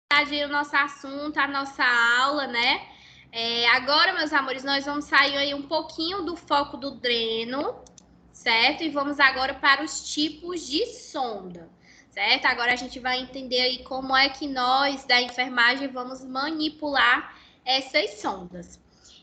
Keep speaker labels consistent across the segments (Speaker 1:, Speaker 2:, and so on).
Speaker 1: aí o nosso assunto, a nossa aula, né? Agora, meus amores, nós vamos sair aí um pouquinho do foco do dreno, certo? E vamos agora para os tipos de sonda, certo? Agora a gente vai entender aí como é que nós, da enfermagem, vamos manipular essas sondas.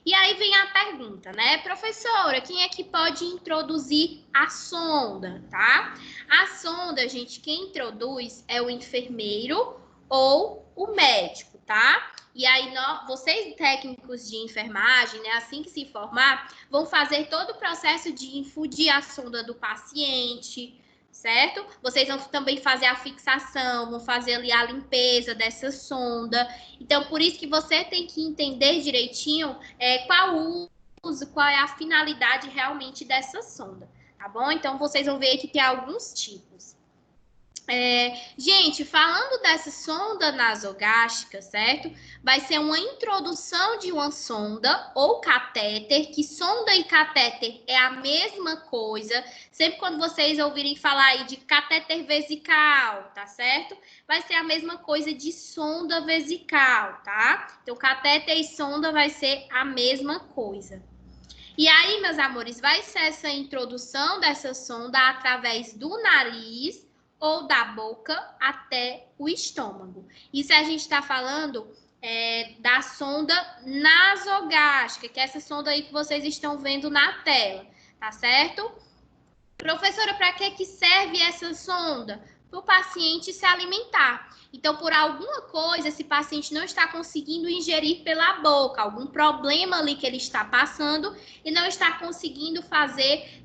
Speaker 1: E aí vem a pergunta, né? Professora, quem é que pode introduzir a sonda, tá? A sonda, gente, quem introduz é o enfermeiro ou o médico, tá? E aí, vocês técnicos de enfermagem, né, assim que se formar, vão fazer todo o processo de infundir a sonda do paciente, certo? Vocês vão também fazer a fixação, vão fazer ali a limpeza dessa sonda. Então, por isso que você tem que entender direitinho qual o uso, qual é a finalidade realmente dessa sonda, tá bom? Então, vocês vão ver que tem alguns tipos. Gente, falando dessa sonda nasogástrica, certo? Vai ser uma introdução de uma sonda ou catéter, que sonda e catéter é a mesma coisa. Sempre quando vocês ouvirem falar aí de catéter vesical, tá certo? Vai ser a mesma coisa de sonda vesical, tá? Então, catéter e sonda vai ser a mesma coisa. E aí, meus amores, vai ser essa introdução dessa sonda através do nariz ou da boca até o estômago. Isso a gente está falando da sonda nasogástrica, que é essa sonda aí que vocês estão vendo na tela, tá certo? Professora, para que serve essa sonda? Para o paciente se alimentar. Então, por alguma coisa, esse paciente não está conseguindo ingerir pela boca, algum problema ali que ele está passando e não está conseguindo fazer,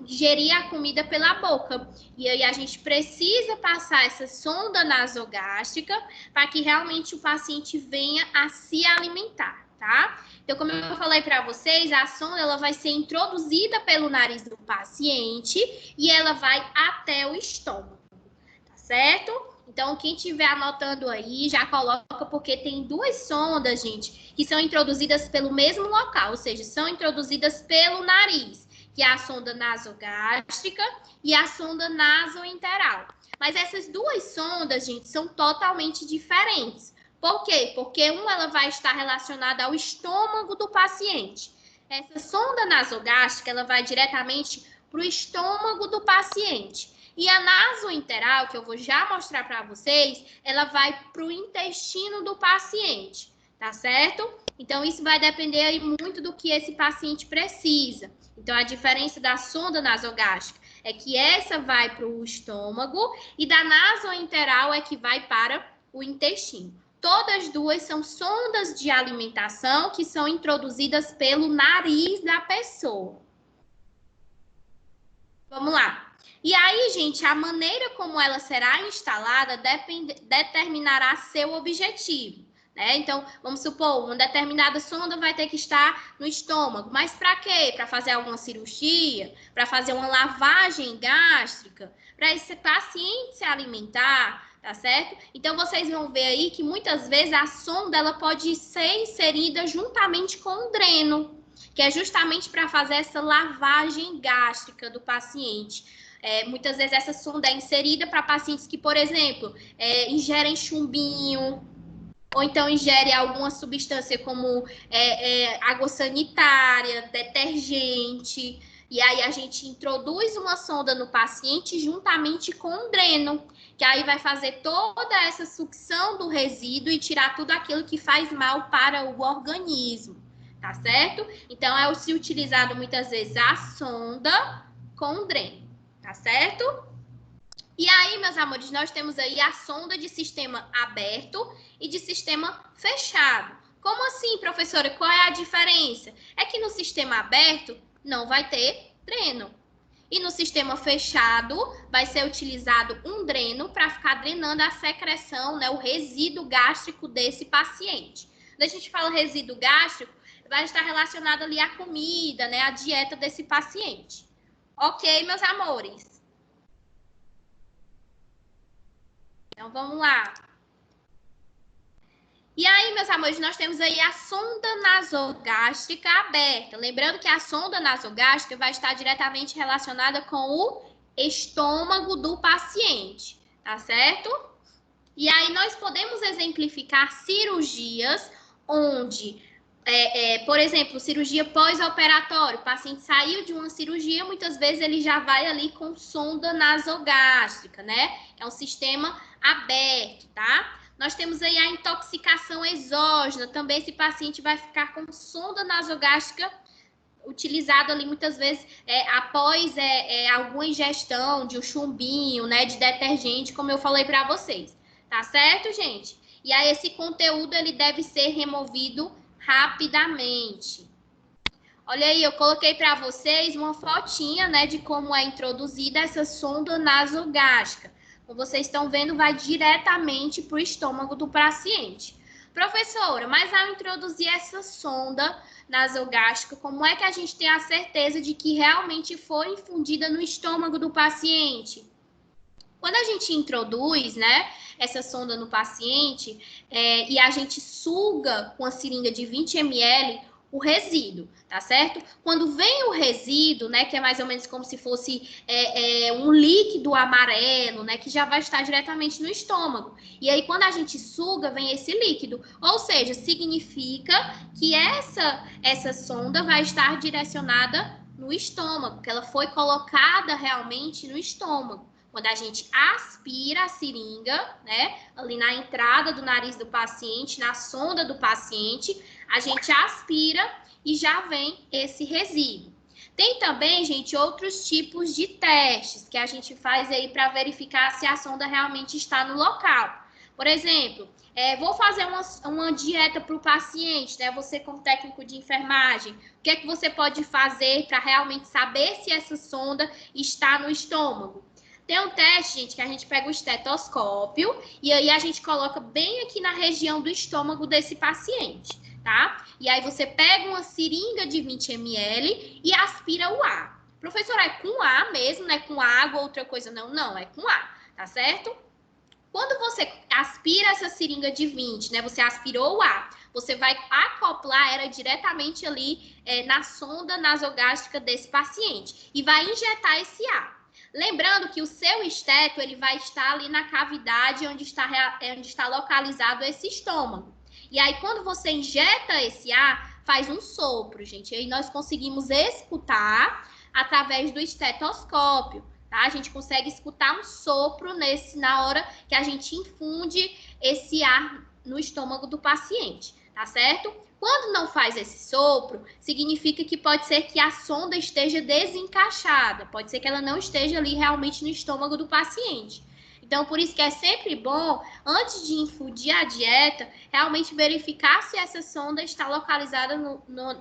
Speaker 1: ingerir a comida pela boca. E aí a gente precisa passar essa sonda nasogástrica para que realmente o paciente venha a se alimentar, tá? Então, como eu falei para vocês, a sonda ela vai ser introduzida pelo nariz do paciente e ela vai até o estômago, tá certo? Então, quem estiver anotando aí, já coloca, porque tem duas sondas, gente, que são introduzidas pelo mesmo local, ou seja, são introduzidas pelo nariz, que é a sonda nasogástrica e a sonda nasointeral. Mas essas duas sondas, gente, são totalmente diferentes. Por quê? Porque uma ela vai estar relacionada ao estômago do paciente. Essa sonda nasogástrica ela vai diretamente para o estômago do paciente. E a nasointeral, que eu vou já mostrar para vocês, ela vai para o intestino do paciente, tá certo? Então, isso vai depender aí muito do que esse paciente precisa. Então, a diferença da sonda nasogástrica é que essa vai para o estômago e da nasointeral é que vai para o intestino. Todas duas são sondas de alimentação que são introduzidas pelo nariz da pessoa. Vamos lá. E aí, gente, a maneira como ela será instalada determinará seu objetivo, né? Então, vamos supor, uma determinada sonda vai ter que estar no estômago. Mas para quê? Para fazer alguma cirurgia? Para fazer uma lavagem gástrica? Para esse paciente se alimentar? Tá certo? Então, vocês vão ver aí que muitas vezes a sonda ela pode ser inserida juntamente com o dreno, que é justamente para fazer essa lavagem gástrica do paciente. Muitas vezes essa sonda é inserida para pacientes que, por exemplo, ingerem chumbinho, ou então ingere alguma substância como água sanitária, detergente, e aí a gente introduz uma sonda no paciente juntamente com um dreno, que aí vai fazer toda essa sucção do resíduo e tirar tudo aquilo que faz mal para o organismo, tá certo? Então, é se utilizado muitas vezes a sonda com o dreno, tá certo? E aí, meus amores, nós temos aí a sonda de sistema aberto e de sistema fechado. Como assim, professora? Qual é a diferença? É que no sistema aberto não vai ter dreno. E no sistema fechado vai ser utilizado um dreno para ficar drenando a secreção, né, o resíduo gástrico desse paciente. Quando a gente fala resíduo gástrico, vai estar relacionado ali à comida, né, à dieta desse paciente. Ok, meus amores? Então, vamos lá. E aí, meus amores, nós temos aí a sonda nasogástrica aberta. Lembrando que a sonda nasogástrica vai estar diretamente relacionada com o estômago do paciente, tá certo? E aí nós podemos exemplificar cirurgias onde, por exemplo, cirurgia pós-operatório, o paciente saiu de uma cirurgia, muitas vezes ele já vai ali com sonda nasogástrica, né? É um sistema aberto, tá? Nós temos aí a intoxicação exógena, também esse paciente vai ficar com sonda nasogástrica utilizado ali muitas vezes após alguma ingestão de um chumbinho, né, de detergente, como eu falei para vocês. Tá certo, gente? E aí esse conteúdo ele deve ser removido rapidamente. Olha aí, eu coloquei para vocês uma fotinha, né, de como é introduzida essa sonda nasogástrica. Como vocês estão vendo, vai diretamente para o estômago do paciente. Professora, mas ao introduzir essa sonda nasogástrica, como é que a gente tem a certeza de que realmente foi infundida no estômago do paciente? Quando a gente introduz, né, essa sonda no paciente e a gente suga com a seringa de 20 ml o resíduo, tá certo? Quando vem o resíduo, né, que é mais ou menos como se fosse um líquido amarelo, né, que já vai estar diretamente no estômago. E aí, quando a gente suga, vem esse líquido. Ou seja, significa que essa sonda vai estar direcionada no estômago, que ela foi colocada realmente no estômago. Quando a gente aspira a seringa, né, ali na entrada do nariz do paciente, na sonda do paciente, a gente aspira e já vem esse resíduo. Tem também, gente, outros tipos de testes que a gente faz aí para verificar se a sonda realmente está no local. Por exemplo, vou fazer uma dieta para o paciente, né? Você como técnico de enfermagem, o que é que você pode fazer para realmente saber se essa sonda está no estômago? Tem um teste, gente, que a gente pega o estetoscópio e aí a gente coloca bem aqui na região do estômago desse paciente, tá? E aí você pega uma seringa de 20 ml e aspira o ar. Professora, é com ar mesmo, não é com água ou outra coisa? Não, não, é com ar, tá certo? Quando você aspira essa seringa de 20, né, você aspirou o ar, você vai acoplar ela diretamente ali na sonda nasogástrica desse paciente e vai injetar esse ar. Lembrando que o seu esteto ele vai estar ali na cavidade onde está localizado esse estômago. E aí, quando você injeta esse ar, faz um sopro, gente. E aí nós conseguimos escutar através do estetoscópio, tá? A gente consegue escutar um sopro na hora que a gente infunde esse ar no estômago do paciente, tá certo? Quando não faz esse sopro, significa que pode ser que a sonda esteja desencaixada, pode ser que ela não esteja ali realmente no estômago do paciente. Então, por isso que é sempre bom, antes de infundir a dieta, realmente verificar se essa sonda está localizada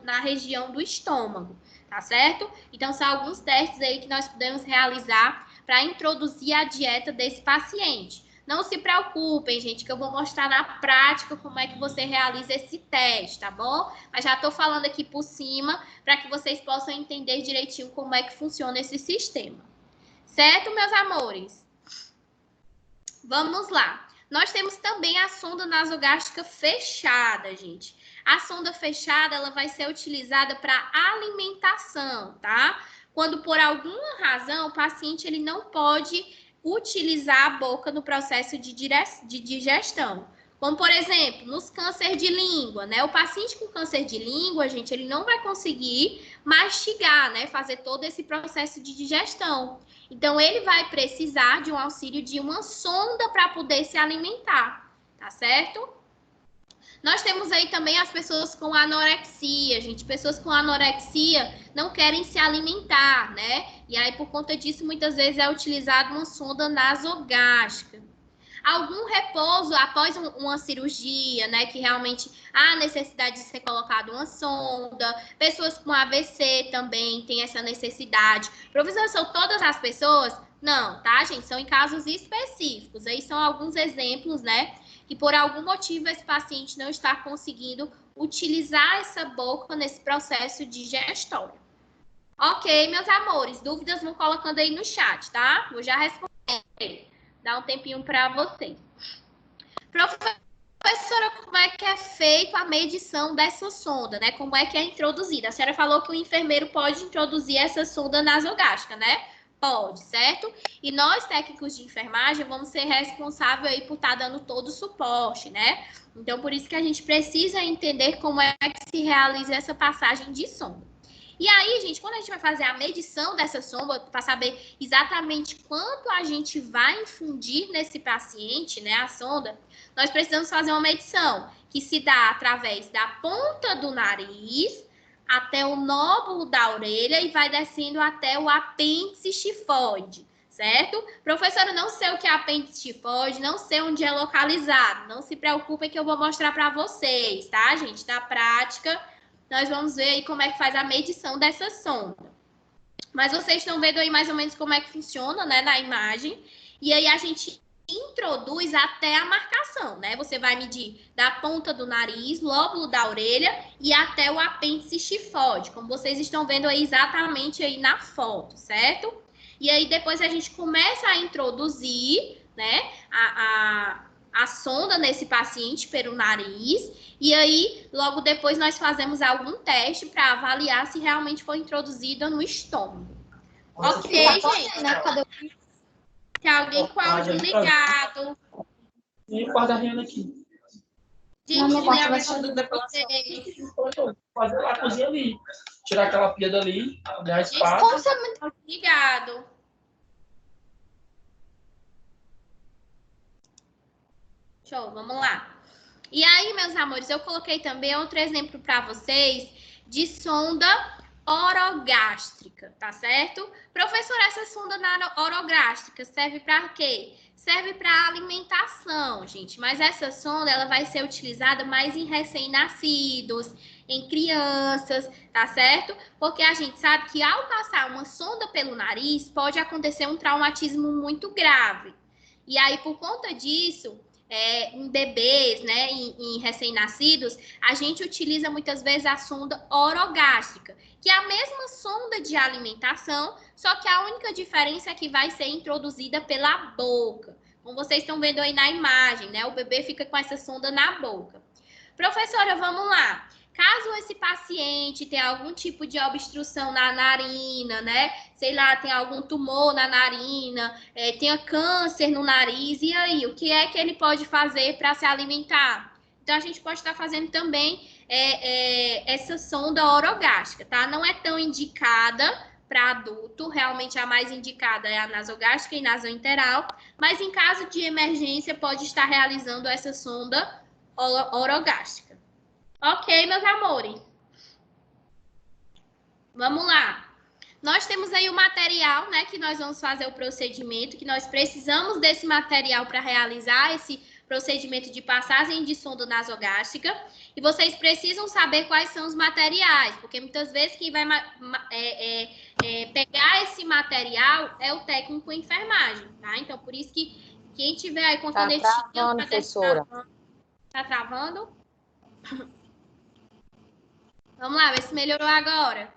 Speaker 1: na região do estômago, tá certo? Então, são alguns testes aí que nós podemos realizar para introduzir a dieta desse paciente. Não se preocupem, gente, que eu vou mostrar na prática como é que você realiza esse teste, tá bom? Mas já estou falando aqui por cima para que vocês possam entender direitinho como é que funciona esse sistema. Certo, meus amores? Vamos lá. Nós temos também a sonda nasogástrica fechada, gente. A sonda fechada, ela vai ser utilizada para alimentação, tá? Quando por alguma razão o paciente ele não pode utilizar a boca no processo de digestão. Como, por exemplo, nos câncer de língua, né? O paciente com câncer de língua, gente, ele não vai conseguir mastigar, né? Fazer todo esse processo de digestão. Então, ele vai precisar de um auxílio de uma sonda para poder se alimentar, tá certo? Nós temos aí também as pessoas com anorexia, gente. Pessoas com anorexia não querem se alimentar, né? E aí, por conta disso, muitas vezes é utilizada uma sonda nasogástrica. Algum repouso após uma cirurgia, né? Que realmente há necessidade de ser colocado uma sonda. Pessoas com AVC também têm essa necessidade. Professor, são todas as pessoas? Não, tá, gente? São em casos específicos. Aí são alguns exemplos, né? Que por algum motivo esse paciente não está conseguindo utilizar essa boca nesse processo digestório. Ok, meus amores, dúvidas vão colocando aí no chat, tá? Vou já responder. Dá um tempinho para vocês. Professora, como é que é feito a medição dessa sonda, né? Como é que é introduzida? A senhora falou que o enfermeiro pode introduzir essa sonda nasogástrica, né? Pode, certo? E nós, técnicos de enfermagem, vamos ser responsáveis aí por estar dando todo o suporte, né? Então, por isso que a gente precisa entender como é que se realiza essa passagem de sonda. E aí, gente, quando a gente vai fazer a medição dessa sonda, para saber exatamente quanto a gente vai infundir nesse paciente, né, a sonda, nós precisamos fazer uma medição que se dá através da ponta do nariz até o nóbulo da orelha e vai descendo até o apêndice tifoide, certo? Professora, não sei o que é apêndice tifoide, não sei onde é localizado. Não se preocupem que eu vou mostrar para vocês, tá, gente? Na prática, nós vamos ver aí como é que faz a medição dessa sonda. Mas vocês estão vendo aí mais ou menos como é que funciona, né, na imagem. E aí a gente introduz até a marcação, né? Você vai medir da ponta do nariz, lóbulo da orelha e até o apêndice tifoide, como vocês estão vendo aí exatamente aí na foto, certo? E aí depois a gente começa a introduzir, né, a sonda nesse paciente pelo nariz e aí logo depois nós fazemos algum teste para avaliar se realmente foi introduzida no estômago. Ok, gente? Né? Tem alguém com áudio ligado.
Speaker 2: E o guarda-reino aqui.
Speaker 1: Gente,
Speaker 2: não, vai fazer lá a cozinha ali. Tirar aquela pia dali, a espada.
Speaker 1: Como você é muito ligado? Show, vamos lá. E aí, meus amores, eu coloquei também outro exemplo para vocês de sonda orogástrica, tá certo? Professora, essa sonda orogástrica serve para quê? Serve para alimentação, gente. Mas essa sonda, ela vai ser utilizada mais em recém-nascidos, em crianças, tá certo? Porque a gente sabe que ao passar uma sonda pelo nariz, pode acontecer um traumatismo muito grave. E aí, por conta disso, em bebês, né, em recém-nascidos, a gente utiliza muitas vezes a sonda orogástrica, que é a mesma sonda de alimentação, só que a única diferença é que vai ser introduzida pela boca. Como vocês estão vendo aí na imagem, né, o bebê fica com essa sonda na boca. Professora, vamos lá. Caso esse paciente tenha algum tipo de obstrução na narina, né? Sei lá, tem algum tumor na narina, tenha câncer no nariz, e aí? O que é que ele pode fazer para se alimentar? Então, a gente pode estar fazendo também essa sonda orogástrica, tá? Não é tão indicada para adulto, realmente a mais indicada é a nasogástrica e nasointeral, mas em caso de emergência, pode estar realizando essa sonda orogástrica. Ok, meus amores. Vamos lá. Nós temos aí o material, né, que nós vamos fazer o procedimento, que nós precisamos desse material para realizar esse procedimento de passagem de sonda nasogástrica. E vocês precisam saber quais são os materiais, porque muitas vezes quem vai pegar esse material é o técnico em enfermagem, tá? Então, por isso que quem tiver aí com canetinha...
Speaker 3: Tá travando, professora.
Speaker 1: Tá travando? Vamos lá, ver se melhorou agora.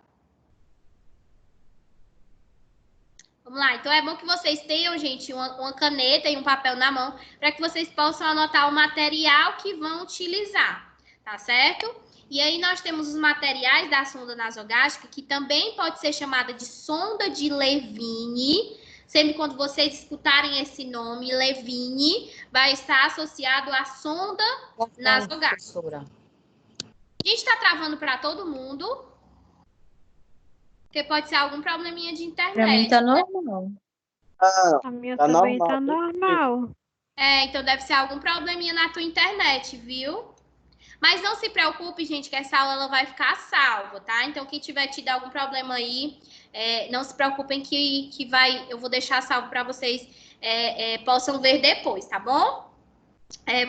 Speaker 1: Vamos lá, então é bom que vocês tenham, gente, uma caneta e um papel na mão, para que vocês possam anotar o material que vão utilizar, tá certo? E aí nós temos os materiais da sonda nasogástrica, que também pode ser chamada de sonda de Levine. Sempre quando vocês escutarem esse nome, Levine, vai estar associado à sonda nasogástrica. A gente está travando para todo mundo, porque pode ser algum probleminha de internet.
Speaker 3: Para mim tá normal.
Speaker 4: A minha também tá normal.
Speaker 1: Então deve ser algum probleminha na tua internet, viu? Mas não se preocupe, gente, que essa aula ela vai ficar salva, tá? Então, quem tiver tido algum problema aí, não se preocupem que eu vou deixar salvo para vocês possam ver depois, tá bom?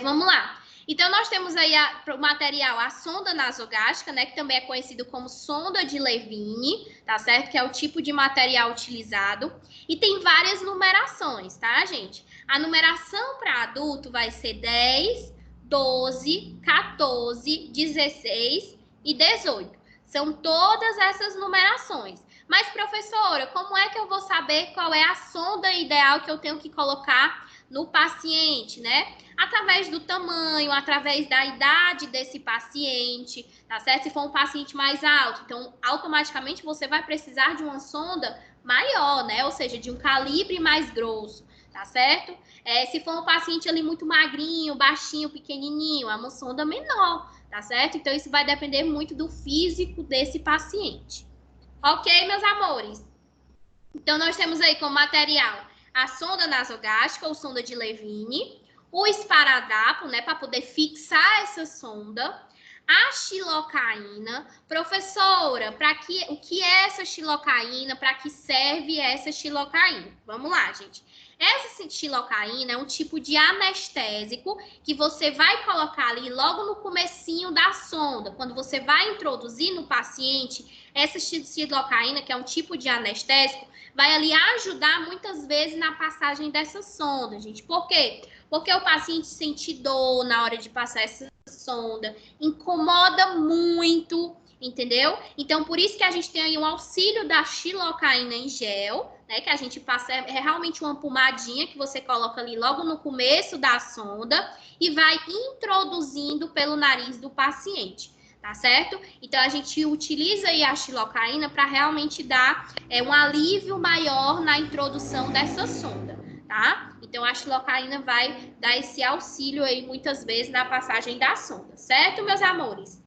Speaker 1: Vamos lá. Então, nós temos aí o material, a sonda nasogástrica, né, que também é conhecido como sonda de Levine, tá certo? Que é o tipo de material utilizado. E tem várias numerações, tá, gente? A numeração para adulto vai ser 10, 12, 14, 16 e 18. São todas essas numerações. Mas, professora, como é que eu vou saber qual é a sonda ideal que eu tenho que colocar no paciente, né? Através do tamanho, através da idade desse paciente, tá certo? Se for um paciente mais alto, então automaticamente você vai precisar de uma sonda maior, né? Ou seja, de um calibre mais grosso, tá certo? Se for um paciente ali muito magrinho, baixinho, pequenininho, é uma sonda menor, tá certo? Então, isso vai depender muito do físico desse paciente. Ok, meus amores? Então, nós temos aí como material a sonda nasogástrica ou sonda de Levine, o esparadrapo, né, para poder fixar essa sonda, a xilocaína. Professora, o que é essa xilocaína? Para que serve essa xilocaína? Vamos lá, gente. Essa xilocaína é um tipo de anestésico que você vai colocar ali logo no comecinho da sonda. Quando você vai introduzir no paciente, essa xilocaína, que é um tipo de anestésico, vai ali ajudar muitas vezes na passagem dessa sonda, gente. Por quê? Porque o paciente sente dor na hora de passar essa sonda, incomoda muito, entendeu? Então, por isso que a gente tem aí um auxílio da xilocaína em gel, né? Que a gente passa, é realmente uma pomadinha que você coloca ali logo no começo da sonda e vai introduzindo pelo nariz do paciente. Tá certo? Então, a gente utiliza aí a xilocaína para realmente dar um alívio maior na introdução dessa sonda, tá? Então, a xilocaína vai dar esse auxílio aí, muitas vezes, na passagem da sonda, certo, meus amores?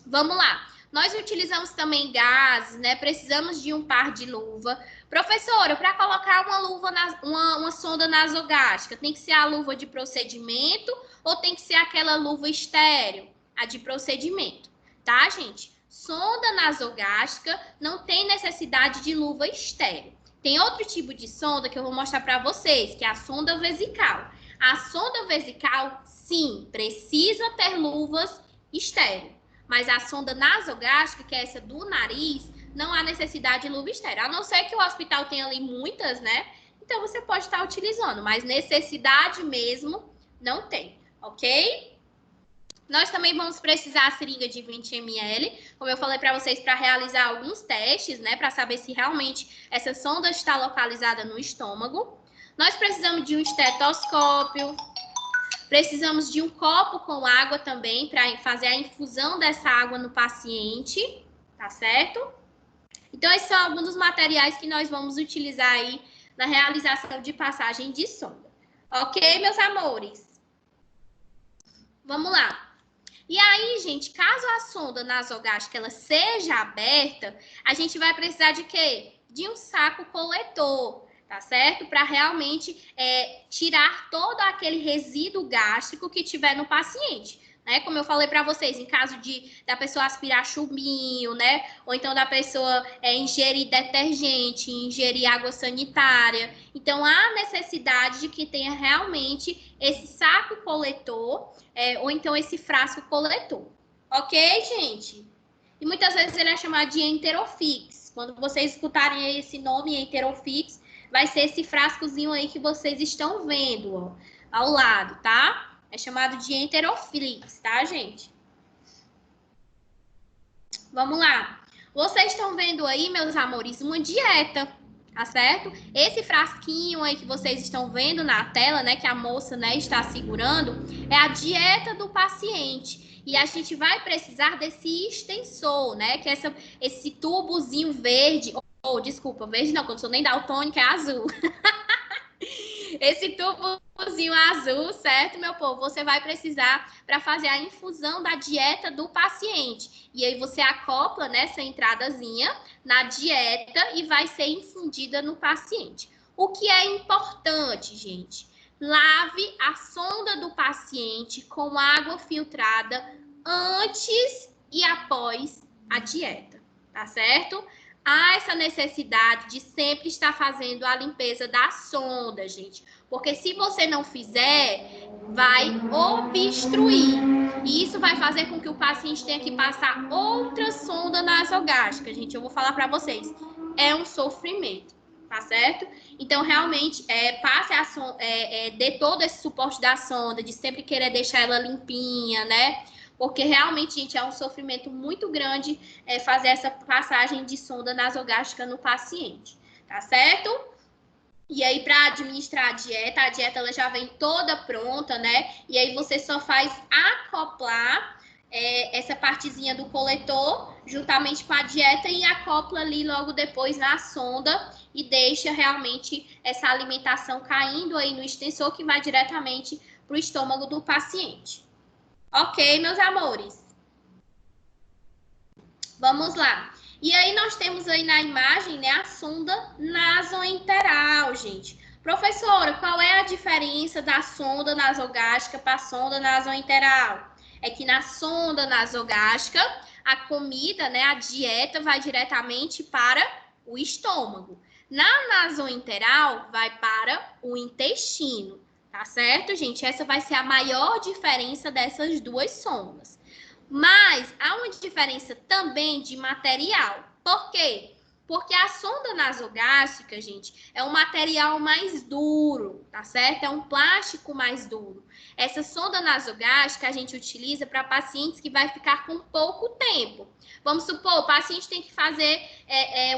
Speaker 1: Vamos lá. Nós utilizamos também gases, né? Precisamos de um par de luva. Professora, para colocar uma luva, uma sonda nasogástrica, tem que ser a luva de procedimento ou tem que ser aquela luva estéreo? A de procedimento, tá, gente? Sonda nasogástrica não tem necessidade de luva estéreo. Tem outro tipo de sonda que eu vou mostrar para vocês, que é a sonda vesical. A sonda vesical, sim, precisa ter luvas estéreo. Mas a sonda nasogástrica, que é essa do nariz, não há necessidade de luva estéreo. A não ser que o hospital tenha ali muitas, né? Então, você pode estar utilizando, mas necessidade mesmo não tem, ok? Nós também vamos precisar a seringa de 20 ml, como eu falei para vocês, para realizar alguns testes, né, para saber se realmente essa sonda está localizada no estômago. Nós precisamos de um estetoscópio, precisamos de um copo com água também, para fazer a infusão dessa água no paciente, tá certo? Então, esses são alguns dos materiais que nós vamos utilizar aí na realização de passagem de sonda. Ok, meus amores? Vamos lá. E aí, gente, caso a sonda nasogástrica ela seja aberta, a gente vai precisar de quê? De um saco coletor, tá certo? Para realmente tirar todo aquele resíduo gástrico que tiver no paciente, né? Como eu falei para vocês, em caso da pessoa aspirar chumbinho, né? Ou então da pessoa ingerir detergente, ingerir água sanitária. Então, há necessidade de que tenha realmente esse saco coletor, ou então esse frasco coletor. Ok, gente? E muitas vezes ele é chamado de enterofix. Quando vocês escutarem esse nome, enterofix, vai ser esse frascozinho aí que vocês estão vendo, ó, ao lado, tá? É chamado de enterofix, tá, gente? Vamos lá. Vocês estão vendo aí, meus amores, uma dieta, tá certo? Esse frasquinho aí que vocês estão vendo na tela, né, que a moça, né, está segurando, é a dieta do paciente. E a gente vai precisar desse extensor, né, que é esse tubozinho verde, desculpa, verde não, que eu não sou nem daltônica, é azul. Esse tubozinho azul, certo, meu povo? Você vai precisar para fazer a infusão da dieta do paciente. E aí você acopla nessa entradazinha na dieta e vai ser infundida no paciente. O que é importante, gente? Lave a sonda do paciente com água filtrada antes e após a dieta, tá certo? Há essa necessidade de sempre estar fazendo a limpeza da sonda, gente. Porque se você não fizer, vai obstruir. E isso vai fazer com que o paciente tenha que passar outra sonda nasogástrica, gente. Eu vou falar para vocês. É um sofrimento, tá certo? Então, realmente, passe dê todo esse suporte da sonda, de sempre querer deixar ela limpinha, né? Porque realmente, gente, é um sofrimento muito grande fazer essa passagem de sonda nasogástrica no paciente, tá certo? E aí, para administrar a dieta ela já vem toda pronta, né? E aí você só faz acoplar essa partezinha do coletor, juntamente com a dieta, e acopla ali logo depois na sonda e deixa realmente essa alimentação caindo aí no extensor, que vai diretamente para o estômago do paciente. Ok, meus amores? Vamos lá. E aí nós temos aí na imagem, né, a sonda nasoenteral, gente. Professora, qual é a diferença da sonda nasogástrica para a sonda nasoenteral? É que na sonda nasogástrica, a comida, né, a dieta vai diretamente para o estômago. Na nasoenteral, vai para o intestino, tá certo, gente? Essa vai ser a maior diferença dessas duas sondas. Mas há uma diferença também de material. Por quê? Porque a sonda nasogástrica, gente, é um material mais duro, tá certo? É um plástico mais duro. Essa sonda nasogástrica a gente utiliza para pacientes que vai ficar com pouco tempo. Vamos supor, o paciente tem que fazer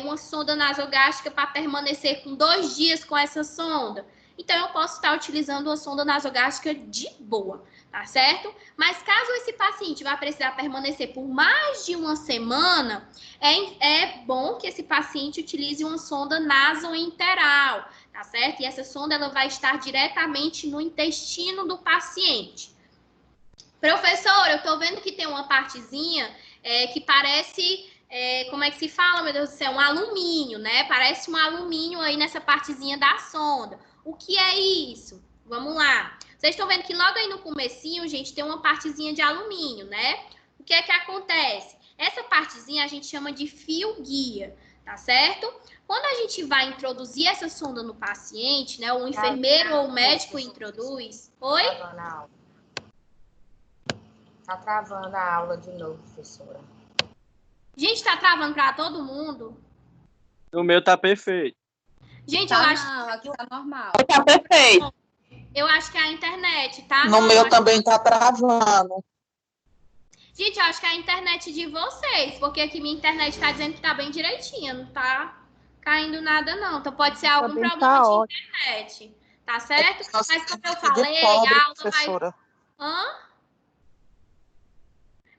Speaker 1: uma sonda nasogástrica para permanecer com 2 dias com essa sonda. Então, eu posso estar utilizando uma sonda nasogástrica de boa, tá certo? Mas caso esse paciente vá precisar permanecer por mais de uma semana, é bom que esse paciente utilize uma sonda nasoenteral, tá certo? E essa sonda ela vai estar diretamente no intestino do paciente. Professor, eu tô vendo que tem uma partezinha que parece... como é que se fala, meu Deus do céu? Um alumínio, né? Parece um alumínio aí nessa partezinha da sonda. O que é isso? Vamos lá. Vocês estão vendo que logo aí no comecinho, gente, tem uma partezinha de alumínio, né? O que é que acontece? Essa partezinha a gente chama de fio guia, tá certo? Quando a gente vai introduzir essa sonda no paciente, né? O enfermeiro ou o médico introduz... Oi?
Speaker 3: Tá travando a aula de novo, professora.
Speaker 1: Gente, tá travando para todo mundo?
Speaker 2: O meu tá perfeito.
Speaker 1: Gente,
Speaker 5: Tá,
Speaker 1: eu acho...
Speaker 5: não, aqui tá normal.
Speaker 3: Tá perfeito.
Speaker 1: Eu acho que é a internet, tá?
Speaker 3: No
Speaker 1: Não,
Speaker 3: meu
Speaker 1: acho...
Speaker 3: também tá travando.
Speaker 1: Gente, eu acho que é a internet de vocês, porque aqui minha internet tá dizendo que tá bem direitinha, não tá caindo nada, não. Então pode ser algum
Speaker 4: Também
Speaker 1: problema
Speaker 4: tá
Speaker 1: de
Speaker 4: ótimo.
Speaker 1: internet, tá certo?
Speaker 3: Nossa,
Speaker 1: Mas como eu
Speaker 3: de
Speaker 1: falei,
Speaker 3: pobre,
Speaker 1: a aula
Speaker 3: professora.
Speaker 1: vai... Hã?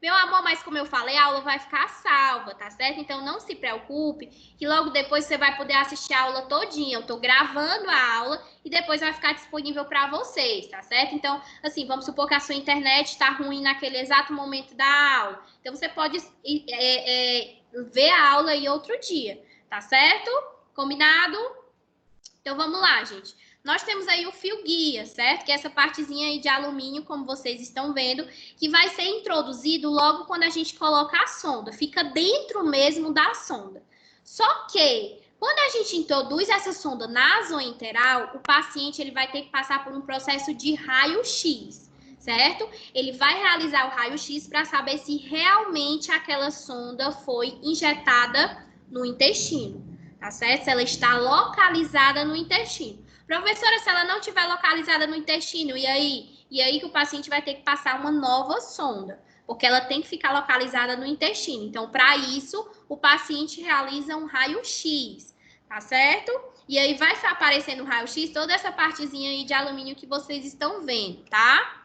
Speaker 1: Meu amor, mas como eu falei, a aula vai ficar salva, tá certo? Então não se preocupe, que logo depois você vai poder assistir a aula todinha. Eu tô gravando a aula e depois vai ficar disponível para vocês, tá certo? Então, assim, vamos supor que a sua internet tá ruim naquele exato momento da aula. Então você pode ver a aula aí outro dia, tá certo? Combinado? Então vamos lá, gente. Nós temos aí o fio guia, certo? Que é essa partezinha aí de alumínio, como vocês estão vendo, que vai ser introduzido logo quando a gente coloca a sonda. Fica dentro mesmo da sonda. Só que, quando a gente introduz essa sonda nasoenteral, o paciente ele vai ter que passar por um processo de raio-x, certo? Ele vai realizar o raio-x para saber se realmente aquela sonda foi injetada no intestino, tá certo? Se ela está localizada no intestino. Professora, se ela não estiver localizada no intestino, e aí que o paciente vai ter que passar uma nova sonda, porque ela tem que ficar localizada no intestino. Então, para isso, o paciente realiza um raio-x, tá certo? E aí vai aparecer no raio-x toda essa partezinha aí de alumínio que vocês estão vendo, tá?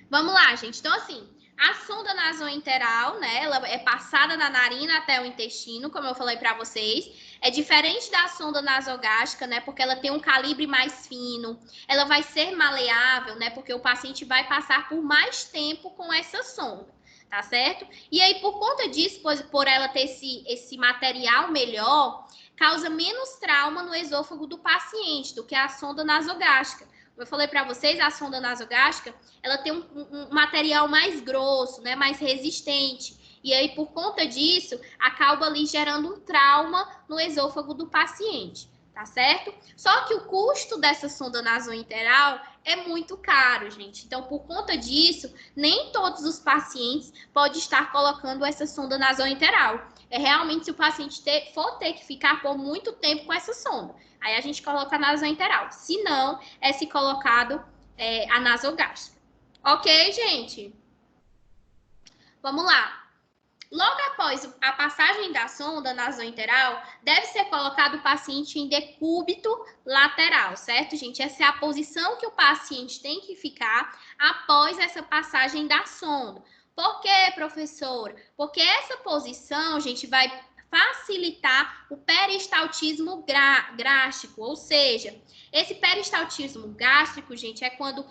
Speaker 1: Vamos lá, gente. Então, assim, a sonda nasoenteral, né, ela é passada da narina até o intestino, como eu falei para vocês. É diferente da sonda nasogástrica, né, porque ela tem um calibre mais fino. Ela vai ser maleável, né, porque o paciente vai passar por mais tempo com essa sonda, tá certo? E aí, por conta disso, por ela ter esse material melhor, causa menos trauma no esôfago do paciente do que a sonda nasogástrica. Como eu falei para vocês, a sonda nasogástrica, ela tem um material mais grosso, né, mais resistente. E aí, por conta disso, acaba ali gerando um trauma no esôfago do paciente, tá certo? Só que o custo dessa sonda nasoenteral é muito caro, gente. Então, por conta disso, nem todos os pacientes podem estar colocando essa sonda nasoenteral. É realmente se o paciente for ter que ficar por muito tempo com essa sonda. Aí a gente coloca a nasoenteral. Se não, é se colocado a nasogástrica. Ok, gente? Vamos lá. Logo após a passagem da sonda nasointeral, deve ser colocado o paciente em decúbito lateral, certo, gente? Essa é a posição que o paciente tem que ficar após essa passagem da sonda. Por quê, professora? Porque essa posição, gente, vai facilitar o peristaltismo gástrico, ou seja, esse peristaltismo gástrico, gente, é quando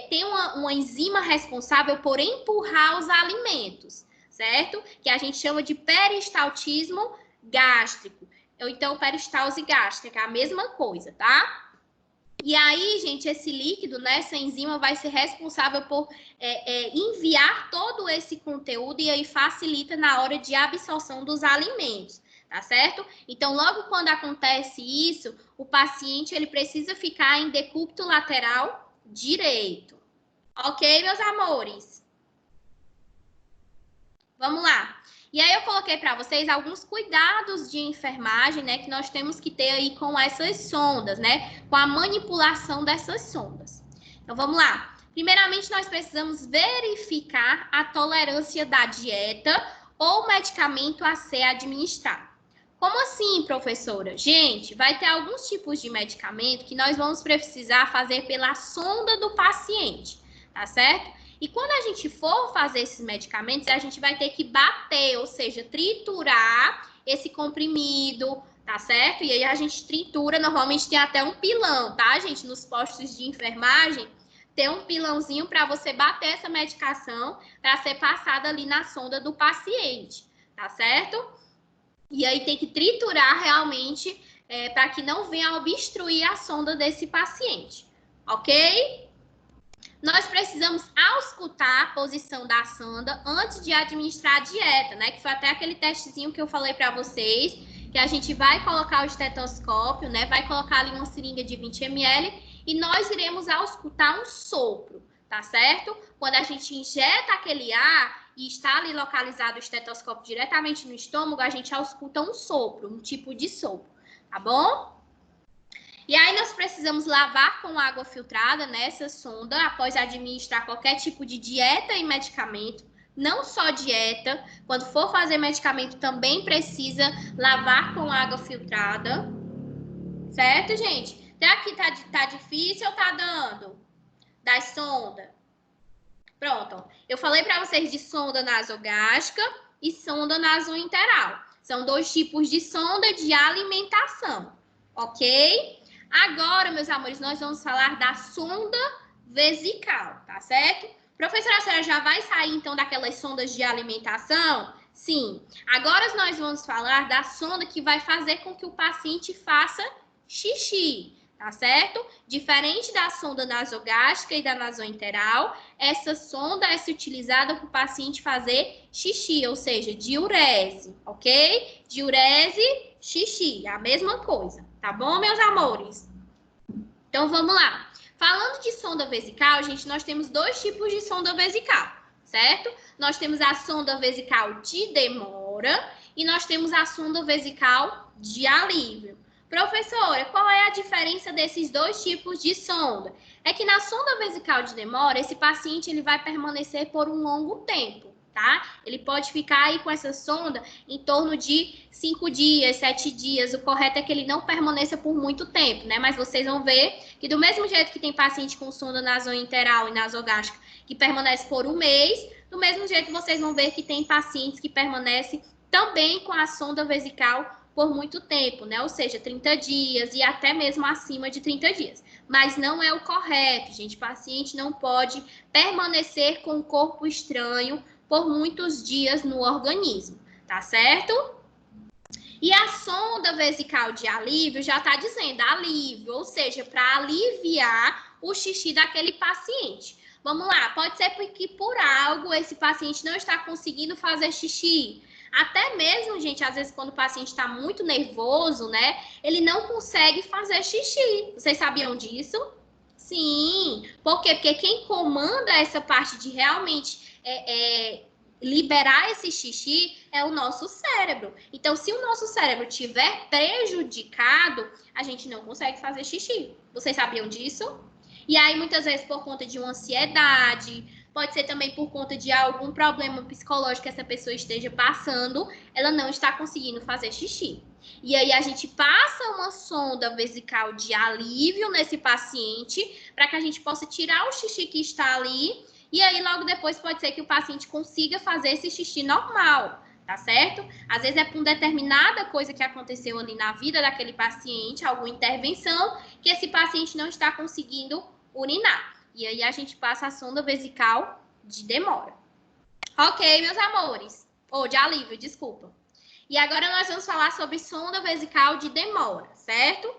Speaker 1: tem uma enzima responsável por empurrar os alimentos, certo? Que a gente chama de peristaltismo gástrico, ou então peristalse gástrica, é a mesma coisa, tá? E aí, gente, esse líquido, né, essa enzima vai ser responsável por enviar todo esse conteúdo e aí facilita na hora de absorção dos alimentos, tá certo? Então, logo quando acontece isso, o paciente ele precisa ficar em decúbito lateral direito. Ok, meus amores? Vamos lá. E aí eu coloquei para vocês alguns cuidados de enfermagem, né, que nós temos que ter aí com essas sondas, né, com a manipulação dessas sondas. Então, vamos lá. Primeiramente, nós precisamos verificar a tolerância da dieta ou medicamento a ser administrado. Como assim, professora? Gente, vai ter alguns tipos de medicamento que nós vamos precisar fazer pela sonda do paciente, tá certo? E quando a gente for fazer esses medicamentos, a gente vai ter que bater, ou seja, triturar esse comprimido, tá certo? E aí a gente tritura, normalmente tem até um pilão, tá, gente? Nos postos de enfermagem, tem um pilãozinho para você bater essa medicação para ser passada ali na sonda do paciente, tá certo? E aí tem que triturar realmente para que não venha obstruir a sonda desse paciente, ok? Nós precisamos auscultar a posição da sonda antes de administrar a dieta, né? Que foi até aquele testezinho que eu falei para vocês, que a gente vai colocar o estetoscópio, né? Vai colocar ali uma seringa de 20 ml e nós iremos auscultar um sopro, tá certo? Quando a gente injeta aquele ar e está ali localizado o estetoscópio diretamente no estômago, a gente ausculta um sopro, um tipo de sopro, tá bom? E aí nós precisamos lavar com água filtrada nessa sonda após administrar qualquer tipo de dieta e medicamento. Não só dieta, quando for fazer medicamento também precisa lavar com água filtrada. Certo, gente? Até aqui tá difícil ou tá dando? Da sonda. Pronto. Eu falei para vocês de sonda nasogástrica e sonda nasointeral. São dois tipos de sonda de alimentação, ok? Agora, meus amores, nós vamos falar da sonda vesical, tá certo? Professora, a senhora já vai sair, então, daquelas sondas de alimentação? Sim. Agora nós vamos falar da sonda que vai fazer com que o paciente faça xixi, tá certo? Diferente da sonda nasogástrica e da nasointeral, essa sonda é utilizada para o paciente fazer xixi, ou seja, diurese, ok? Diurese, xixi, a mesma coisa, tá bom, meus amores? Então, vamos lá. Falando de sonda vesical, gente, nós temos dois tipos de sonda vesical, certo? Nós temos a sonda vesical de demora e nós temos a sonda vesical de alívio. Professora, qual é a diferença desses dois tipos de sonda? É que na sonda vesical de demora, esse paciente ele vai permanecer por um longo tempo, tá? Ele pode ficar aí com essa sonda em torno de 5 dias, 7 dias. O correto é que ele não permaneça por muito tempo, né? Mas vocês vão ver que do mesmo jeito que tem paciente com sonda nasointeral e nasogástrica que permanece por um mês, do mesmo jeito vocês vão ver que tem pacientes que permanecem também com a sonda vesical por muito tempo, né? Ou seja, 30 dias e até mesmo acima de 30 dias. Mas não é o correto, gente. O paciente não pode permanecer com o corpo estranho por muitos dias no organismo, tá certo? E a sonda vesical de alívio já está dizendo alívio, ou seja, para aliviar o xixi daquele paciente. Vamos lá, pode ser porque por algo esse paciente não está conseguindo fazer xixi. Até mesmo, gente, às vezes quando o paciente está muito nervoso, né, ele não consegue fazer xixi. Vocês sabiam disso? Sim. Por quê? Porque quem comanda essa parte de realmente liberar esse xixi é o nosso cérebro. Então, se o nosso cérebro estiver prejudicado, a gente não consegue fazer xixi. Vocês sabiam disso? E aí, muitas vezes, por conta de uma ansiedade, pode ser também por conta de algum problema psicológico que essa pessoa esteja passando, ela não está conseguindo fazer xixi. E aí a gente passa uma sonda vesical de alívio nesse paciente para que a gente possa tirar o xixi que está ali e aí logo depois pode ser que o paciente consiga fazer esse xixi normal, tá certo? Às vezes é por determinada coisa que aconteceu ali na vida daquele paciente, alguma intervenção, que esse paciente não está conseguindo urinar. E aí a gente passa a sonda vesical de demora. Ok, meus amores? Ou de alívio, desculpa. E agora nós vamos falar sobre sonda vesical de demora, certo?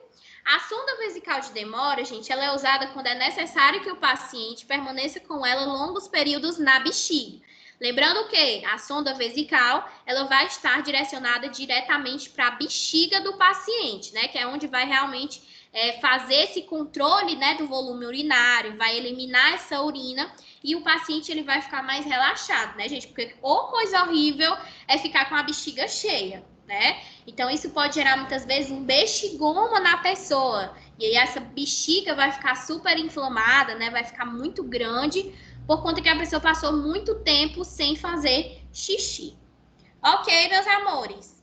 Speaker 1: A sonda vesical de demora, gente, ela é usada quando é necessário que o paciente permaneça com ela longos períodos na bexiga. Lembrando que a sonda vesical, ela vai estar direcionada diretamente para a bexiga do paciente, né? Que é onde vai realmente fazer esse controle, né, do volume urinário, vai eliminar essa urina e o paciente ele vai ficar mais relaxado, né, gente? Porque coisa horrível é ficar com a bexiga cheia, né? Então, isso pode gerar muitas vezes um bexigoma na pessoa. E aí, essa bexiga vai ficar super inflamada, né? Vai ficar muito grande, por conta que a pessoa passou muito tempo sem fazer xixi. Ok, meus amores?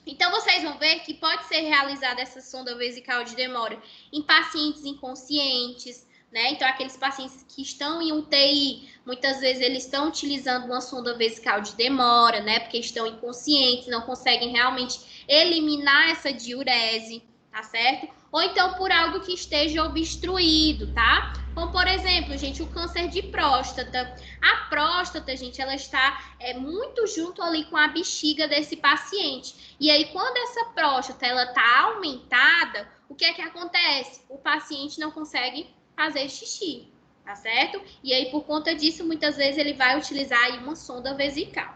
Speaker 1: Então, vocês vão ver que pode ser realizada essa sonda vesical de demora em pacientes inconscientes, né? Então, aqueles pacientes que estão em UTI, muitas vezes eles estão utilizando uma sonda vesical de demora, né? Porque estão inconscientes, não conseguem realmente eliminar essa diurese, tá certo? Ou então por algo que esteja obstruído, tá? Como, por exemplo, gente, o câncer de próstata. A próstata, gente, ela está muito junto ali com a bexiga desse paciente. E aí, quando essa próstata, ela tá aumentada, o que é que acontece? O paciente não consegue fazer xixi, tá certo? E aí, por conta disso, muitas vezes ele vai utilizar aí uma sonda vesical.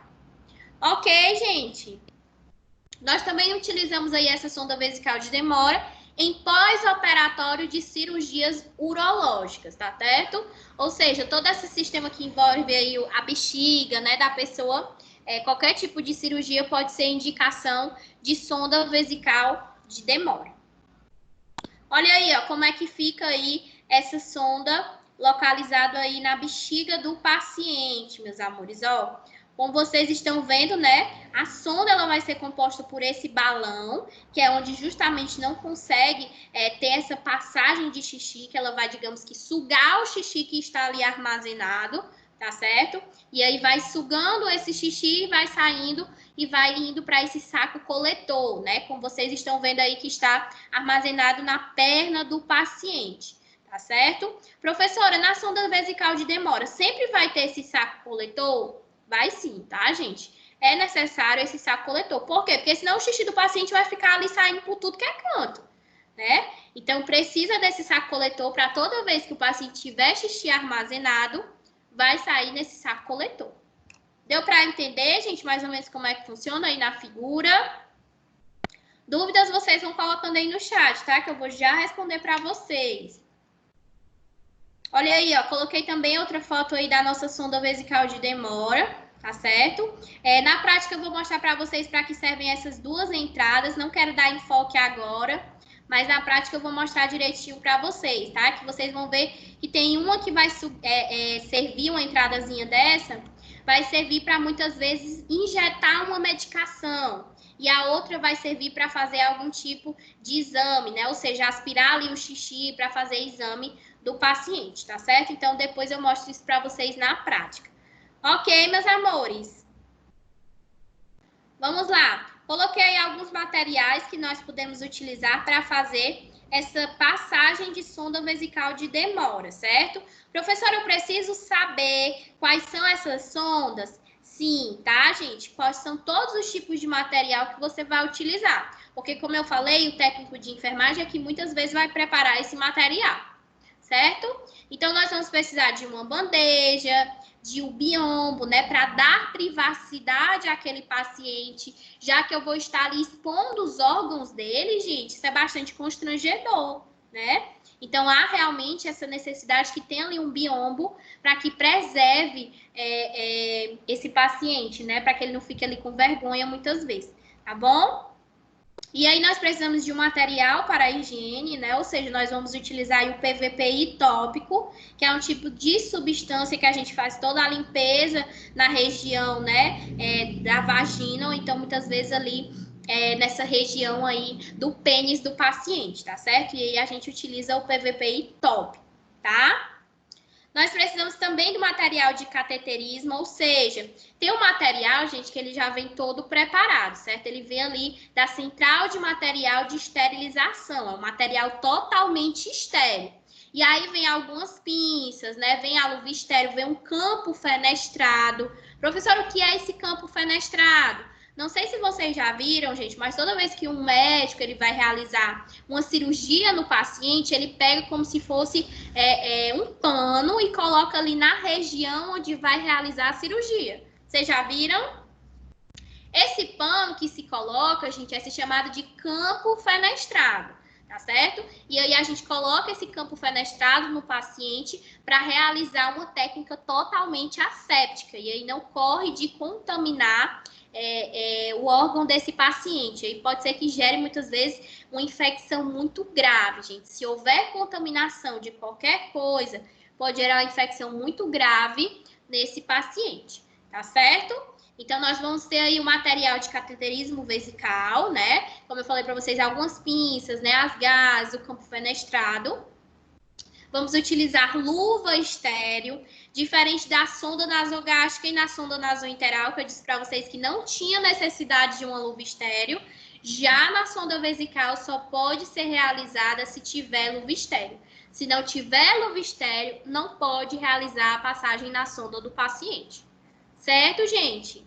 Speaker 1: Ok, gente? Nós também utilizamos aí essa sonda vesical de demora em pós-operatório de cirurgias urológicas, tá certo? Ou seja, todo esse sistema que envolve aí a bexiga, né, da pessoa, qualquer tipo de cirurgia pode ser indicação de sonda vesical de demora. Olha aí, ó, como é que fica aí essa sonda localizada aí na bexiga do paciente, meus amores, ó. Como vocês estão vendo, né, a sonda ela vai ser composta por esse balão, que é onde justamente não consegue ter essa passagem de xixi, que ela vai, digamos que, sugar o xixi que está ali armazenado, tá certo? E aí vai sugando esse xixi, vai saindo e vai indo para esse saco coletor, né? Como vocês estão vendo aí que está armazenado na perna do paciente, tá certo? Professora, na sonda vesical de demora, sempre vai ter esse saco coletor? Vai sim, tá, gente? É necessário esse saco coletor. Por quê? Porque senão o xixi do paciente vai ficar ali saindo por tudo que é canto, né? Então, precisa desse saco coletor para toda vez que o paciente tiver xixi armazenado, vai sair nesse saco coletor. Deu para entender, gente, mais ou menos como é que funciona aí na figura? Dúvidas vocês vão colocando aí no chat, tá? Que eu vou já responder para vocês. Olha aí, ó, coloquei também outra foto aí da nossa sonda vesical de demora, tá certo? Na prática eu vou mostrar para vocês para que servem essas duas entradas, não quero dar enfoque agora, mas na prática eu vou mostrar direitinho para vocês, tá? Que vocês vão ver que tem uma que vai servir uma entradazinha dessa, vai servir para muitas vezes injetar uma medicação. E a outra vai servir para fazer algum tipo de exame, né? Ou seja, aspirar ali o xixi para fazer exame do paciente, tá certo? Então, depois eu mostro isso para vocês na prática. Ok, meus amores? Vamos lá. Coloquei aí alguns materiais que nós podemos utilizar para fazer essa passagem de sonda vesical de demora, certo? Professora, eu preciso saber quais são essas sondas? Sim, tá, gente? Quais são todos os tipos de material que você vai utilizar? Porque, como eu falei, o técnico de enfermagem é que muitas vezes vai preparar esse material, certo? Então, nós vamos precisar de uma bandeja, de um biombo, né? Para dar privacidade àquele paciente, já que eu vou estar ali expondo os órgãos dele, gente, isso é bastante constrangedor, né? Então, há realmente essa necessidade que tenha ali um biombo para que preserve esse paciente, né? Para que ele não fique ali com vergonha muitas vezes, tá bom? E aí nós precisamos de um material para a higiene, né? Ou seja, nós vamos utilizar aí o PVPI tópico, que é um tipo de substância que a gente faz toda a limpeza na região, né, da vagina, ou então muitas vezes ali nessa região aí do pênis do paciente, tá certo? E aí a gente utiliza o PVPI tópico, tá? Nós precisamos também do material de cateterismo, ou seja, tem um material, gente, que ele já vem todo preparado, certo? Ele vem ali da central de material de esterilização, é um material totalmente estéril. E aí vem algumas pinças, né? Vem a luva estéril, vem um campo fenestrado. Professor, o que é esse campo fenestrado? Não sei se vocês já viram, gente, mas toda vez que um médico ele vai realizar uma cirurgia no paciente, ele pega como se fosse um pano e coloca ali na região onde vai realizar a cirurgia. Vocês já viram? Esse pano que se coloca, gente, é chamado de campo fenestrado, tá certo? E aí a gente coloca esse campo fenestrado no paciente para realizar uma técnica totalmente asséptica. E aí não corre de contaminar o órgão desse paciente. Aí pode ser que gere muitas vezes uma infecção muito grave, gente. Se houver contaminação de qualquer coisa, pode gerar uma infecção muito grave nesse paciente, tá certo? Então, nós vamos ter aí o material de cateterismo vesical, né? Como eu falei para vocês, algumas pinças, né? As gases, o campo fenestrado. Vamos utilizar luva estéril, diferente da sonda nasogástrica e na sonda nasointeral, que eu disse para vocês que não tinha necessidade de uma luva estéril. Já na sonda vesical só pode ser realizada se tiver luva estéril. Se não tiver luva estéril, não pode realizar a passagem na sonda do paciente. Certo, gente?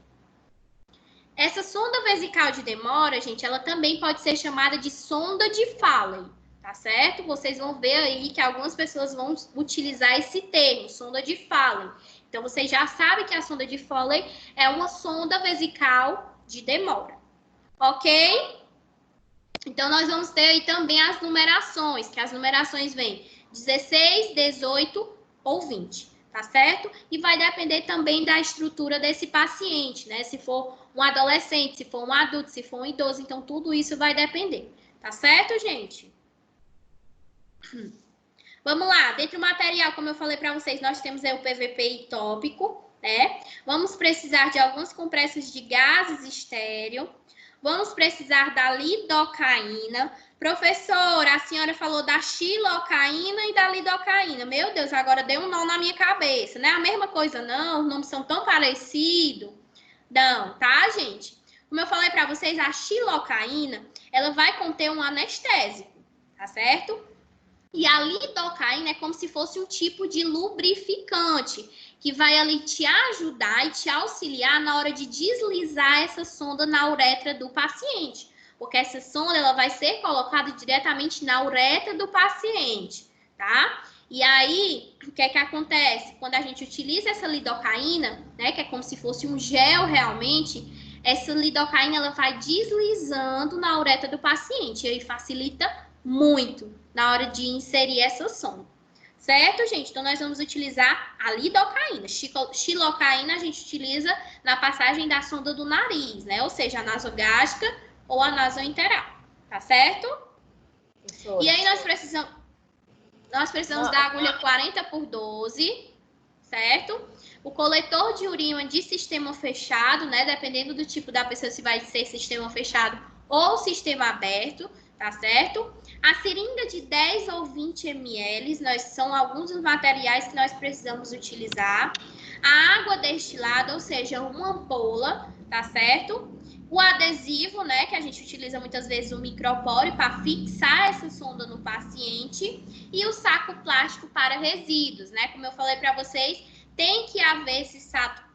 Speaker 1: Essa sonda vesical de demora, gente, ela também pode ser chamada de sonda de Foley. Tá certo? Vocês vão ver aí que algumas pessoas vão utilizar esse termo, sonda de Foley. Então, vocês já sabem que a sonda de Foley é uma sonda vesical de demora. Ok? Então, nós vamos ter aí também as numerações, que as numerações vêm 16, 18 ou 20, tá certo? E vai depender também da estrutura desse paciente, né? Se for um adolescente, se for um adulto, se for um idoso, então tudo isso vai depender. Tá certo, gente? Vamos lá, dentro do material, como eu falei para vocês, nós temos aí o PVPI tópico, né? Vamos precisar de algumas compressas de gases estéreo. Vamos precisar da lidocaína. Professora, a senhora falou da xilocaína e da lidocaína. Meu Deus, agora deu um nó na minha cabeça, né? A mesma coisa, não? Os nomes são tão parecidos. Não, tá, gente? Como eu falei para vocês, a xilocaína, ela vai conter um anestésico, tá certo? E a lidocaína é como se fosse um tipo de lubrificante, que vai ali te ajudar e te auxiliar na hora de deslizar essa sonda na uretra do paciente. Porque essa sonda ela vai ser colocada diretamente na uretra do paciente, tá? E aí, o que é que acontece? Quando a gente utiliza essa lidocaína, né, que é como se fosse um gel realmente, essa lidocaína ela vai deslizando na uretra do paciente e aí facilita muito na hora de inserir essa sonda. Certo, gente? Então, nós vamos utilizar a lidocaína. Xilocaína a gente utiliza na passagem da sonda do nariz, né? Ou seja, a nasogástrica ou a nasointeral. Tá certo? Isso. E aí, nós precisamos da agulha 40 por 12, certo? O coletor de urina de sistema fechado, né? Dependendo do tipo da pessoa, se vai ser sistema fechado ou sistema aberto, tá certo? A seringa de 10 ou 20 ml, são alguns dos materiais que nós precisamos utilizar. A água destilada, ou seja, uma ampola, tá certo? O adesivo, né, que a gente utiliza muitas vezes o micropore para fixar essa sonda no paciente. E o saco plástico para resíduos, né? Como eu falei para vocês, tem que haver esse saco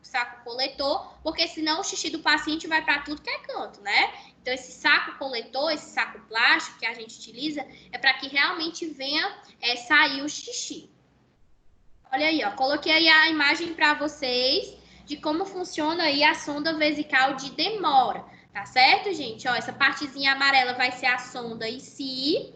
Speaker 1: coletor, porque senão o xixi do paciente vai para tudo que é canto, né? Então, esse saco coletor, esse saco plástico que a gente utiliza, é para que realmente venha sair o xixi. Olha aí, ó, coloquei aí a imagem para vocês de como funciona aí a sonda vesical de demora, tá certo, gente? Ó, essa partezinha amarela vai ser a sonda em si,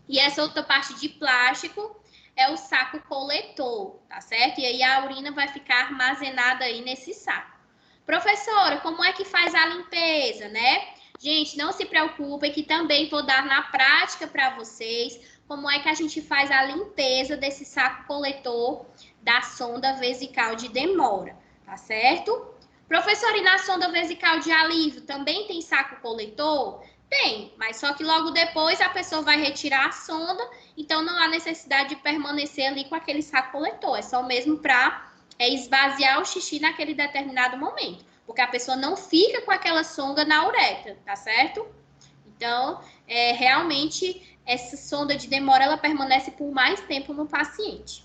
Speaker 1: e essa outra parte de plástico é o saco coletor, tá certo? E aí a urina vai ficar armazenada aí nesse saco. Professora, como é que faz a limpeza, né? Gente, não se preocupem que também vou dar na prática para vocês como é que a gente faz a limpeza desse saco coletor da sonda vesical de demora, tá certo? Professor, e na sonda vesical de alívio também tem saco coletor? Tem, mas só que logo depois a pessoa vai retirar a sonda, então não há necessidade de permanecer ali com aquele saco coletor, é só mesmo para esvaziar o xixi naquele determinado momento, porque a pessoa não fica com aquela sonda na uretra, tá certo? Então, realmente, essa sonda de demora, ela permanece por mais tempo no paciente.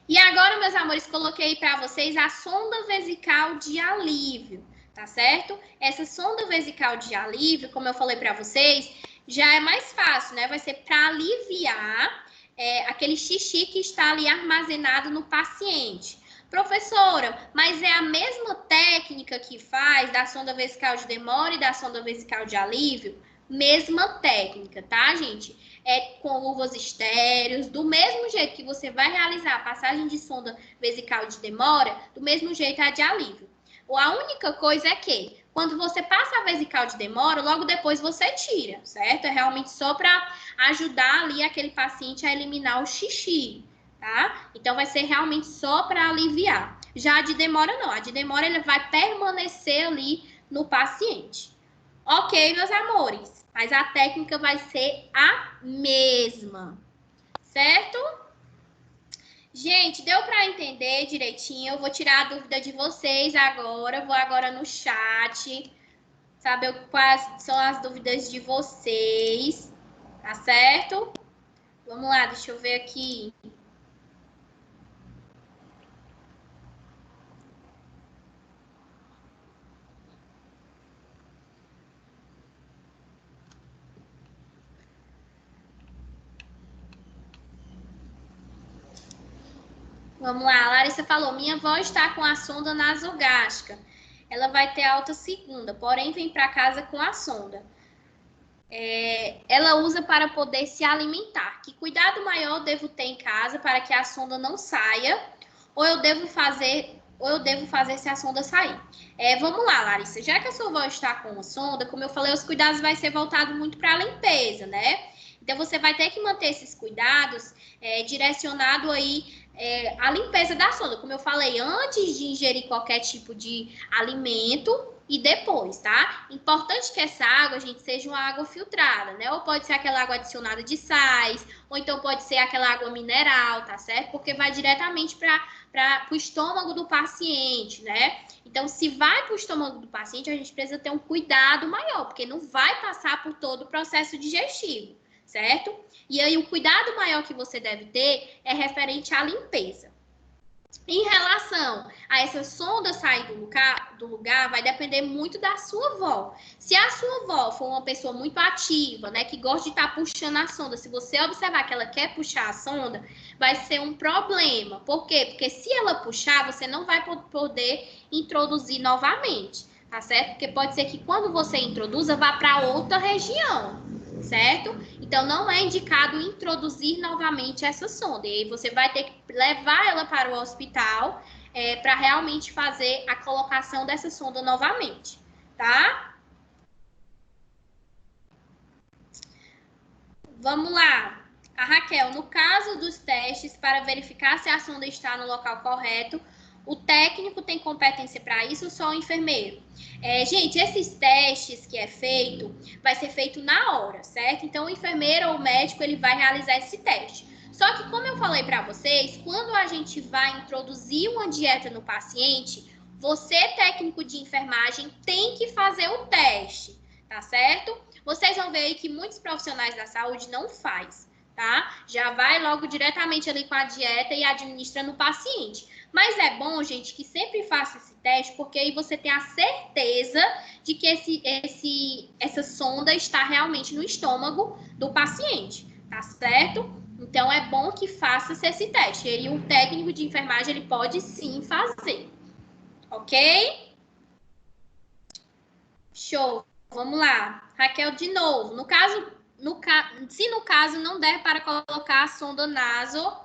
Speaker 1: E agora, meus amores, coloquei para vocês a sonda vesical de alívio, tá certo? Essa sonda vesical de alívio, como eu falei para vocês, já é mais fácil, né? Vai ser para aliviar aquele xixi que está ali armazenado no paciente. Professora, mas é a mesma técnica que faz da sonda vesical de demora e da sonda vesical de alívio? Mesma técnica, tá, gente? Com luvas estéreos, do mesmo jeito que você vai realizar a passagem de sonda vesical de demora, do mesmo jeito a de alívio. A única coisa é que, quando você passa a vesical de demora, logo depois você tira, certo? É realmente só para ajudar ali aquele paciente a eliminar o xixi, tá? Então, vai ser realmente só para aliviar. Já a de demora, não. A de demora, ele vai permanecer ali no paciente. Ok, meus amores, mas a técnica vai ser a mesma, certo? Gente, deu para entender direitinho? Eu vou tirar a dúvida de vocês agora, vou agora no chat, saber quais são as dúvidas de vocês, tá certo? Vamos lá, deixa eu ver aqui. Vamos lá, a Larissa falou, minha avó está com a sonda nasogástrica. Ela vai ter alta segunda, porém vem para casa com a sonda. Ela usa para poder se alimentar. Que cuidado maior eu devo ter em casa para que a sonda não saia? Ou eu devo fazer se a sonda sair? Vamos lá, Larissa. Já que a sua avó está com a sonda, como eu falei, os cuidados vai ser voltado muito para a limpeza, né? Então, você vai ter que manter esses cuidados direcionado aí a limpeza da sonda, como eu falei, antes de ingerir qualquer tipo de alimento e depois, tá? Importante que essa água, gente, seja uma água filtrada, né? Ou pode ser aquela água adicionada de sais, ou então pode ser aquela água mineral, tá certo? Porque vai diretamente para o estômago do paciente, né? Então, se vai para o estômago do paciente, a gente precisa ter um cuidado maior, porque não vai passar por todo o processo digestivo, certo? E aí, o cuidado maior que você deve ter é referente à limpeza. Em relação a essa sonda sair do lugar, vai depender muito da sua avó. Se a sua avó for uma pessoa muito ativa, né, que gosta de estar puxando a sonda, se você observar que ela quer puxar a sonda, vai ser um problema. Por quê? Porque se ela puxar, você não vai poder introduzir novamente, tá certo? Porque pode ser que quando você introduza, vá para outra região, certo? Então, não é indicado introduzir novamente essa sonda. E aí você vai ter que levar ela para o hospital para realmente fazer a colocação dessa sonda novamente, tá? Vamos lá. A Raquel, no caso dos testes para verificar se a sonda está no local correto, o técnico tem competência para isso ou só o enfermeiro? Gente, esses testes que é feito, vai ser feito na hora, certo? Então, o enfermeiro ou o médico, ele vai realizar esse teste. Só que, como eu falei para vocês, quando a gente vai introduzir uma dieta no paciente, você, técnico de enfermagem, tem que fazer o teste, tá certo? Vocês vão ver aí que muitos profissionais da saúde não faz, tá? Já vai logo diretamente ali com a dieta e administra no paciente. Mas é bom, gente, que sempre faça esse teste, porque aí você tem a certeza de que essa sonda está realmente no estômago do paciente, tá certo? Então, é bom que faça esse teste. E o técnico de enfermagem, ele pode sim fazer. Ok? Show. Vamos lá. Raquel, de novo. Se no caso não der para colocar a sonda naso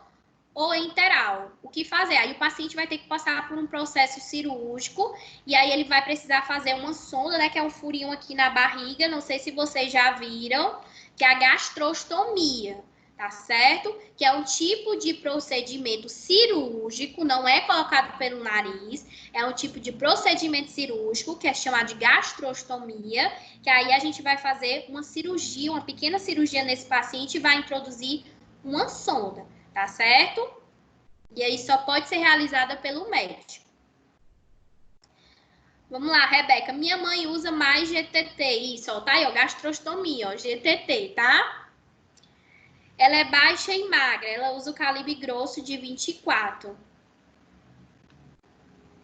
Speaker 1: ou enteral. O que fazer? Aí o paciente vai ter que passar por um processo cirúrgico e aí ele vai precisar fazer uma sonda, né, que é um furinho aqui na barriga, não sei se vocês já viram, que é a gastrostomia, tá certo? Que é um tipo de procedimento cirúrgico, não é colocado pelo nariz, é um tipo de procedimento cirúrgico que é chamado de gastrostomia, que aí a gente vai fazer uma cirurgia, uma pequena cirurgia nesse paciente e vai introduzir uma sonda. Tá certo? E aí só pode ser realizada pelo médico. Vamos lá, Rebeca. Minha mãe usa mais GTT. Isso, ó, tá aí, ó, gastrostomia, ó, GTT, tá? Ela é baixa e magra. Ela usa o calibre grosso de 24.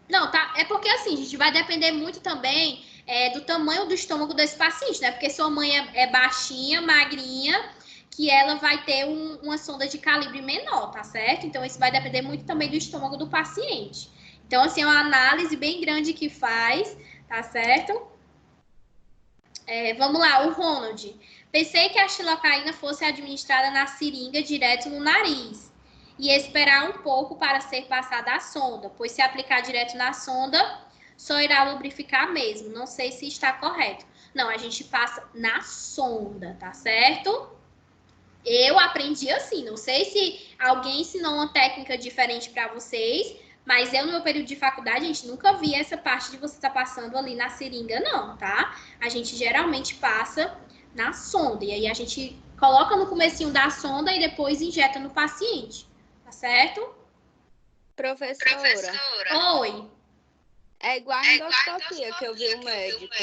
Speaker 1: Não, tá? É porque assim, a gente vai depender muito também do tamanho do estômago desse paciente, né? Porque sua mãe é baixinha, magrinha, que ela vai ter uma sonda de calibre menor, tá certo? Então, isso vai depender muito também do estômago do paciente. Então, assim, é uma análise bem grande que faz, tá certo? Vamos lá, o Ronald. Pensei que a xilocaína fosse administrada na seringa direto no nariz e esperar um pouco para ser passada a sonda, pois se aplicar direto na sonda, só irá lubrificar mesmo. Não sei se está correto. Não, a gente passa na sonda, tá certo? Eu aprendi assim, não sei se alguém ensinou uma técnica diferente para vocês, mas eu, no meu período de faculdade, a gente nunca via essa parte de você estar passando ali na seringa, não, tá? A gente geralmente passa na sonda, e aí a gente coloca no comecinho da sonda e depois injeta no paciente, tá certo?
Speaker 5: Professora,
Speaker 1: Oi.
Speaker 5: é igual a endoscopia que eu vi o médico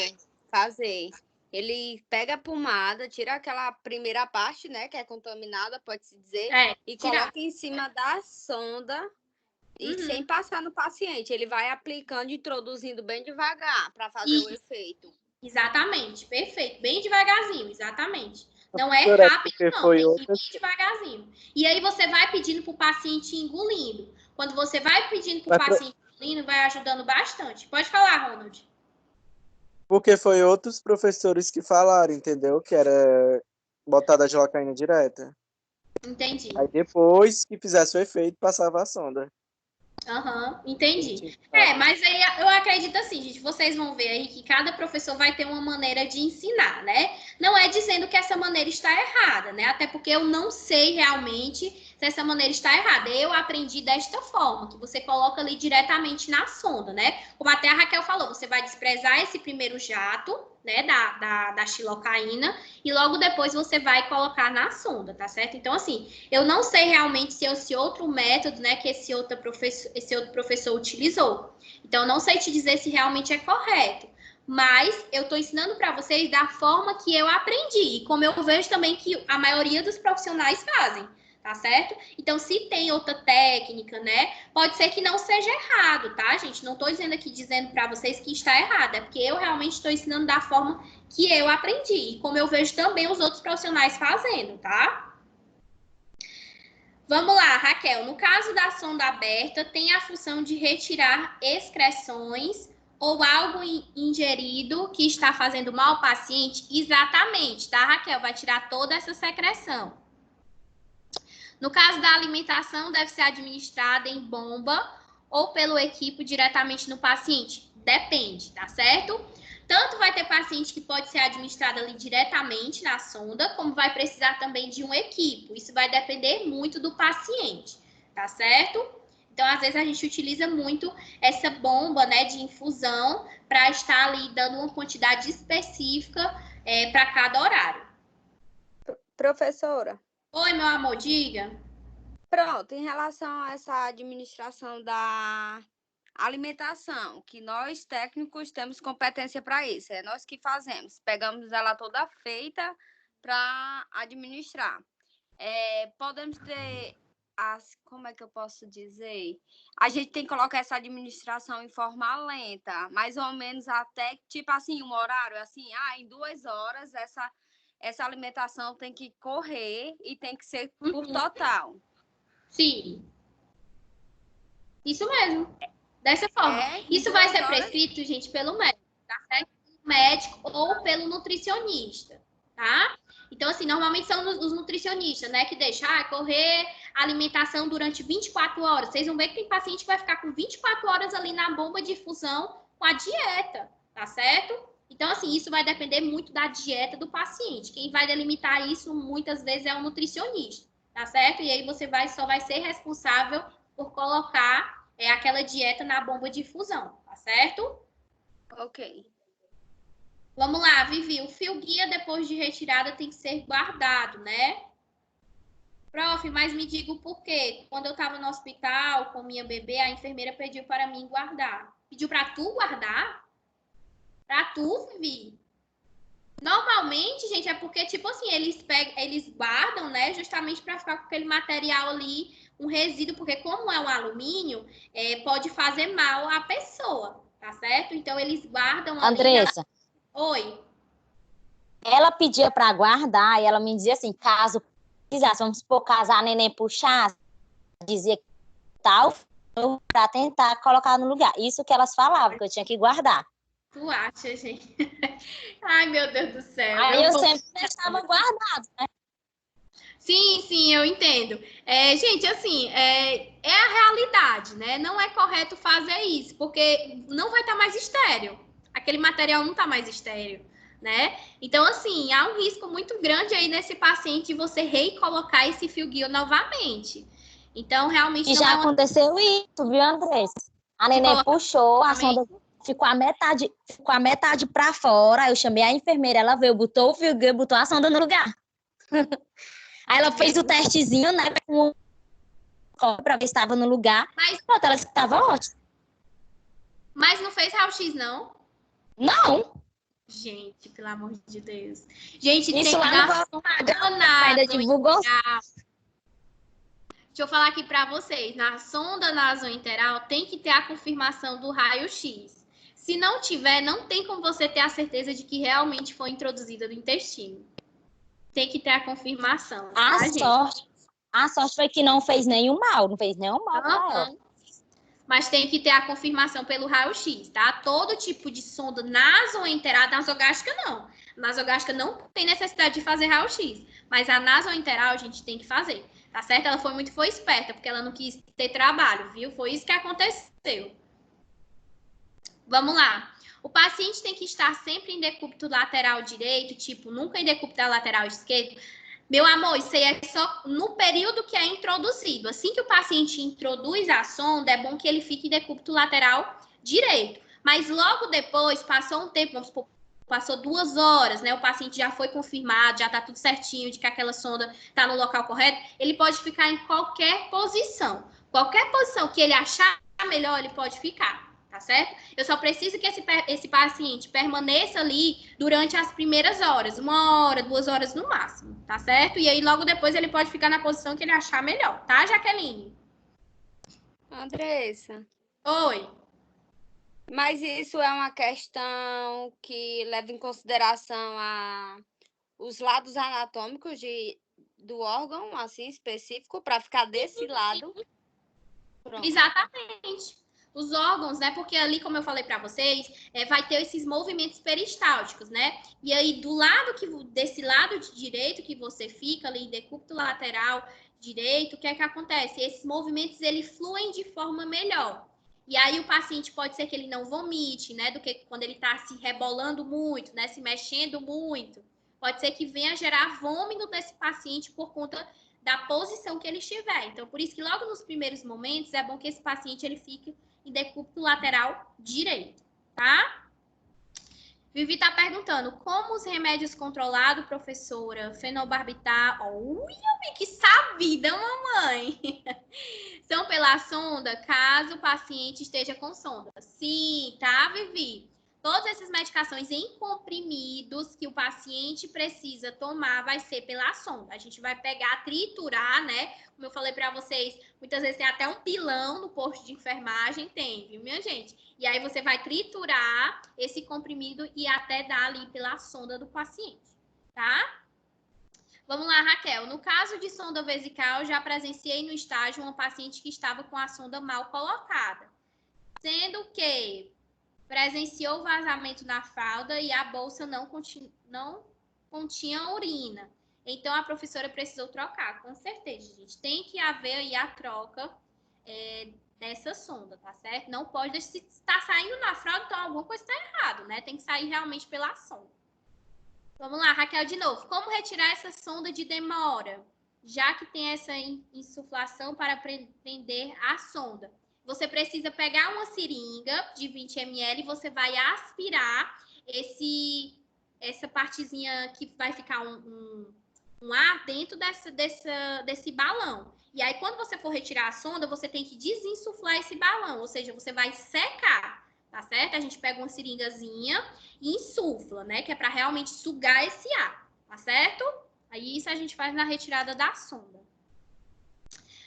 Speaker 5: fazer. Ele pega a pomada, tira aquela primeira parte, né, que é contaminada, pode-se dizer, e coloca em cima da sonda e sem passar no paciente. Ele vai aplicando, introduzindo bem devagar para fazer o efeito.
Speaker 1: Exatamente, perfeito. Bem devagarzinho, exatamente. Não é rápido, não, tem que ir bem devagarzinho. E aí você vai pedindo para o paciente engolindo. Quando você vai pedindo para o paciente engolindo, vai ajudando bastante. Pode falar, Ronald.
Speaker 6: Porque foi outros professores que falaram, entendeu? Que era botar da xilocaína direta.
Speaker 1: Entendi.
Speaker 6: Aí depois que fizesse o efeito, passava a sonda.
Speaker 1: Entendi. Mas aí eu acredito assim, gente, vocês vão ver aí que cada professor vai ter uma maneira de ensinar, né? Não é dizendo que essa maneira está errada, né? Até porque eu não sei realmente se essa maneira está errada. Eu aprendi desta forma, que você coloca ali diretamente na sonda, né? Como até a Raquel falou, você vai desprezar esse primeiro jato, né, da xilocaína, e logo depois você vai colocar na sonda, tá certo? Então, assim, eu não sei realmente se esse outro método, né, que esse outro professor utilizou. Então, eu não sei te dizer se realmente é correto. Mas eu estou ensinando para vocês da forma que eu aprendi, e como eu vejo também que a maioria dos profissionais fazem, tá certo? Então, se tem outra técnica, né, pode ser que não seja errado, tá, gente? Não estou dizendo para vocês que está errado, é porque eu realmente estou ensinando da forma que eu aprendi, e como eu vejo também os outros profissionais fazendo, tá? Vamos lá, Raquel. No caso da sonda aberta, tem a função de retirar excreções ou algo ingerido que está fazendo mal ao paciente? Exatamente, tá, Raquel? Vai tirar toda essa secreção. No caso da alimentação, deve ser administrada em bomba ou pelo equipo diretamente no paciente? Depende, tá certo? Tanto vai ter paciente que pode ser administrado ali diretamente na sonda, como vai precisar também de um equipo. Isso vai depender muito do paciente, tá certo? Então, às vezes, a gente utiliza muito essa bomba, né, de infusão para estar ali dando uma quantidade específica para cada horário.
Speaker 5: Professora.
Speaker 1: Oi, meu amor, diga.
Speaker 5: Pronto, em relação a essa administração da alimentação, que nós técnicos temos competência para isso, é nós que fazemos, pegamos ela toda feita para administrar. Podemos ter, como é que eu posso dizer? A gente tem que colocar essa administração em forma lenta, mais ou menos até, tipo assim, um horário, assim, em 2 horas essa alimentação tem que correr e tem que ser por total.
Speaker 1: Sim. Isso mesmo. Dessa forma. Isso vai ser prescrito, gente, pelo médico, tá certo? Médico ou pelo nutricionista, tá? Então, assim, normalmente são os nutricionistas, né, que deixam correr alimentação durante 24 horas. Vocês vão ver que tem paciente que vai ficar com 24 horas ali na bomba de infusão com a dieta, tá certo? Então, assim, isso vai depender muito da dieta do paciente. Quem vai delimitar isso, muitas vezes, é o nutricionista, tá certo? E aí você só vai ser responsável por colocar aquela dieta na bomba de infusão, tá certo?
Speaker 5: Ok.
Speaker 1: Vamos lá, Vivi. O fio guia, depois de retirada, tem que ser guardado, né? Prof, mas me diga o porquê. Quando eu estava no hospital com minha bebê, a enfermeira pediu para mim guardar. Pediu para tu guardar? Para tu, Vivi? Normalmente, gente, é porque, tipo assim, eles guardam, né? Justamente para ficar com aquele material ali, um resíduo, porque como é um alumínio, pode fazer mal à pessoa, tá certo? Então, eles guardam ali.
Speaker 7: Andressa,
Speaker 1: Oi.
Speaker 7: ela pedia para guardar e ela me dizia assim, caso precisasse, vamos supor, caso a neném puxasse, dizia tal, para tentar colocar no lugar. Isso que elas falavam, que eu tinha que guardar.
Speaker 1: Tu acha, gente? Ai, meu Deus do céu.
Speaker 7: Aí eu sempre deixava guardado, né?
Speaker 1: Sim, eu entendo. Gente, assim, é a realidade, né? Não é correto fazer isso, porque não vai estar mais estéril. Aquele material não está mais estéril, né? Então, assim, há um risco muito grande aí nesse paciente de você recolocar esse fio guia novamente. Então, realmente
Speaker 7: E
Speaker 1: não
Speaker 7: já
Speaker 1: é uma...
Speaker 7: aconteceu isso, viu, Andressa? A neném puxou, a sonda ficou a metade para fora. Aí eu chamei a enfermeira, ela veio, botou o fio guia, botou a sonda no lugar. Aí ela fez o testezinho, né, para ver se estava no lugar.
Speaker 1: Mas
Speaker 7: pronto, ela disse que estava ótimo.
Speaker 1: Mas não fez raio-x, não?
Speaker 7: Não.
Speaker 1: Gente, pelo amor de Deus. Gente,
Speaker 7: Isso
Speaker 1: tem que dar sonda
Speaker 7: ainda divulgou.
Speaker 1: Deixa eu falar aqui para vocês. Na sonda nasointeral tem que ter a confirmação do raio-x. Se não tiver, não tem como você ter a certeza de que realmente foi introduzida no intestino. Tem que ter a confirmação. Tá,
Speaker 7: A sorte foi que não fez nenhum mal. Não fez nenhum mal para ela.
Speaker 1: Mas tem que ter a confirmação pelo raio-x, tá? Todo tipo de sonda nasoenteral, nasogástrica não. Nasogástrica não tem necessidade de fazer raio-x. Mas a nasoenteral a gente tem que fazer, tá certo? Ela foi esperta, porque ela não quis ter trabalho, viu? Foi isso que aconteceu. Vamos lá. O paciente tem que estar sempre em decúbito lateral direito, tipo, nunca em decúbito lateral esquerdo. Meu amor, isso aí é só no período que é introduzido. Assim que o paciente introduz a sonda, é bom que ele fique em decúbito lateral direito. Mas logo depois, passou um tempo, vamos supor, passou 2 horas, né? O paciente já foi confirmado, já tá tudo certinho de que aquela sonda tá no local correto. Ele pode ficar em qualquer posição. Qualquer posição que ele achar melhor, ele pode ficar. Tá certo? Eu só preciso que esse paciente permaneça ali durante as primeiras horas, 1 hora, 2 horas no máximo, tá certo? E aí logo depois ele pode ficar na posição que ele achar melhor, tá, Jaqueline?
Speaker 5: Andressa.
Speaker 1: Oi.
Speaker 5: Mas isso é uma questão que leva em consideração os lados anatômicos do órgão, assim, específico, para ficar desse lado. Pronto.
Speaker 1: Exatamente. Os órgãos, né? Porque ali, como eu falei para vocês, vai ter esses movimentos peristálticos, né? E aí, desse lado de direito que você fica ali, decúbito lateral direito, o que é que acontece? Esses movimentos, eles fluem de forma melhor. E aí, o paciente pode ser que ele não vomite, né? Do que quando ele está se rebolando muito, né? Se mexendo muito. Pode ser que venha gerar vômito desse paciente por conta da posição que ele estiver. Então, por isso que logo nos primeiros momentos, é bom que esse paciente ele fique em decúbito lateral direito, tá? Vivi tá perguntando, como os remédios controlados, professora? Fenobarbital, que sabida, mamãe! São pela sonda, caso o paciente esteja com sonda. Sim, tá, Vivi? Todas essas medicações em comprimidos que o paciente precisa tomar vai ser pela sonda. A gente vai pegar, triturar, né? Como eu falei para vocês, muitas vezes tem até um pilão no posto de enfermagem, tem, viu, minha gente? E aí você vai triturar esse comprimido e até dar ali pela sonda do paciente, tá? Vamos lá, Raquel. No caso de sonda vesical, já presenciei no estágio uma paciente que estava com a sonda mal colocada, sendo que presenciou o vazamento na fralda e a bolsa não continha urina. Então, a professora precisou trocar, com certeza, gente. Tem que haver aí a troca dessa sonda, tá certo? Não pode, se está saindo na fralda, então alguma coisa está errada, né? Tem que sair realmente pela sonda. Vamos lá, Raquel, de novo. Como retirar essa sonda de demora? Já que tem essa insuflação para prender a sonda. Você precisa pegar uma seringa de 20 ml e você vai aspirar essa partezinha que vai ficar um ar dentro desse balão. E aí, quando você for retirar a sonda, você tem que desinsuflar esse balão, ou seja, você vai secar, tá certo? A gente pega uma seringazinha e insufla, né? Que é para realmente sugar esse ar, tá certo? Aí isso a gente faz na retirada da sonda.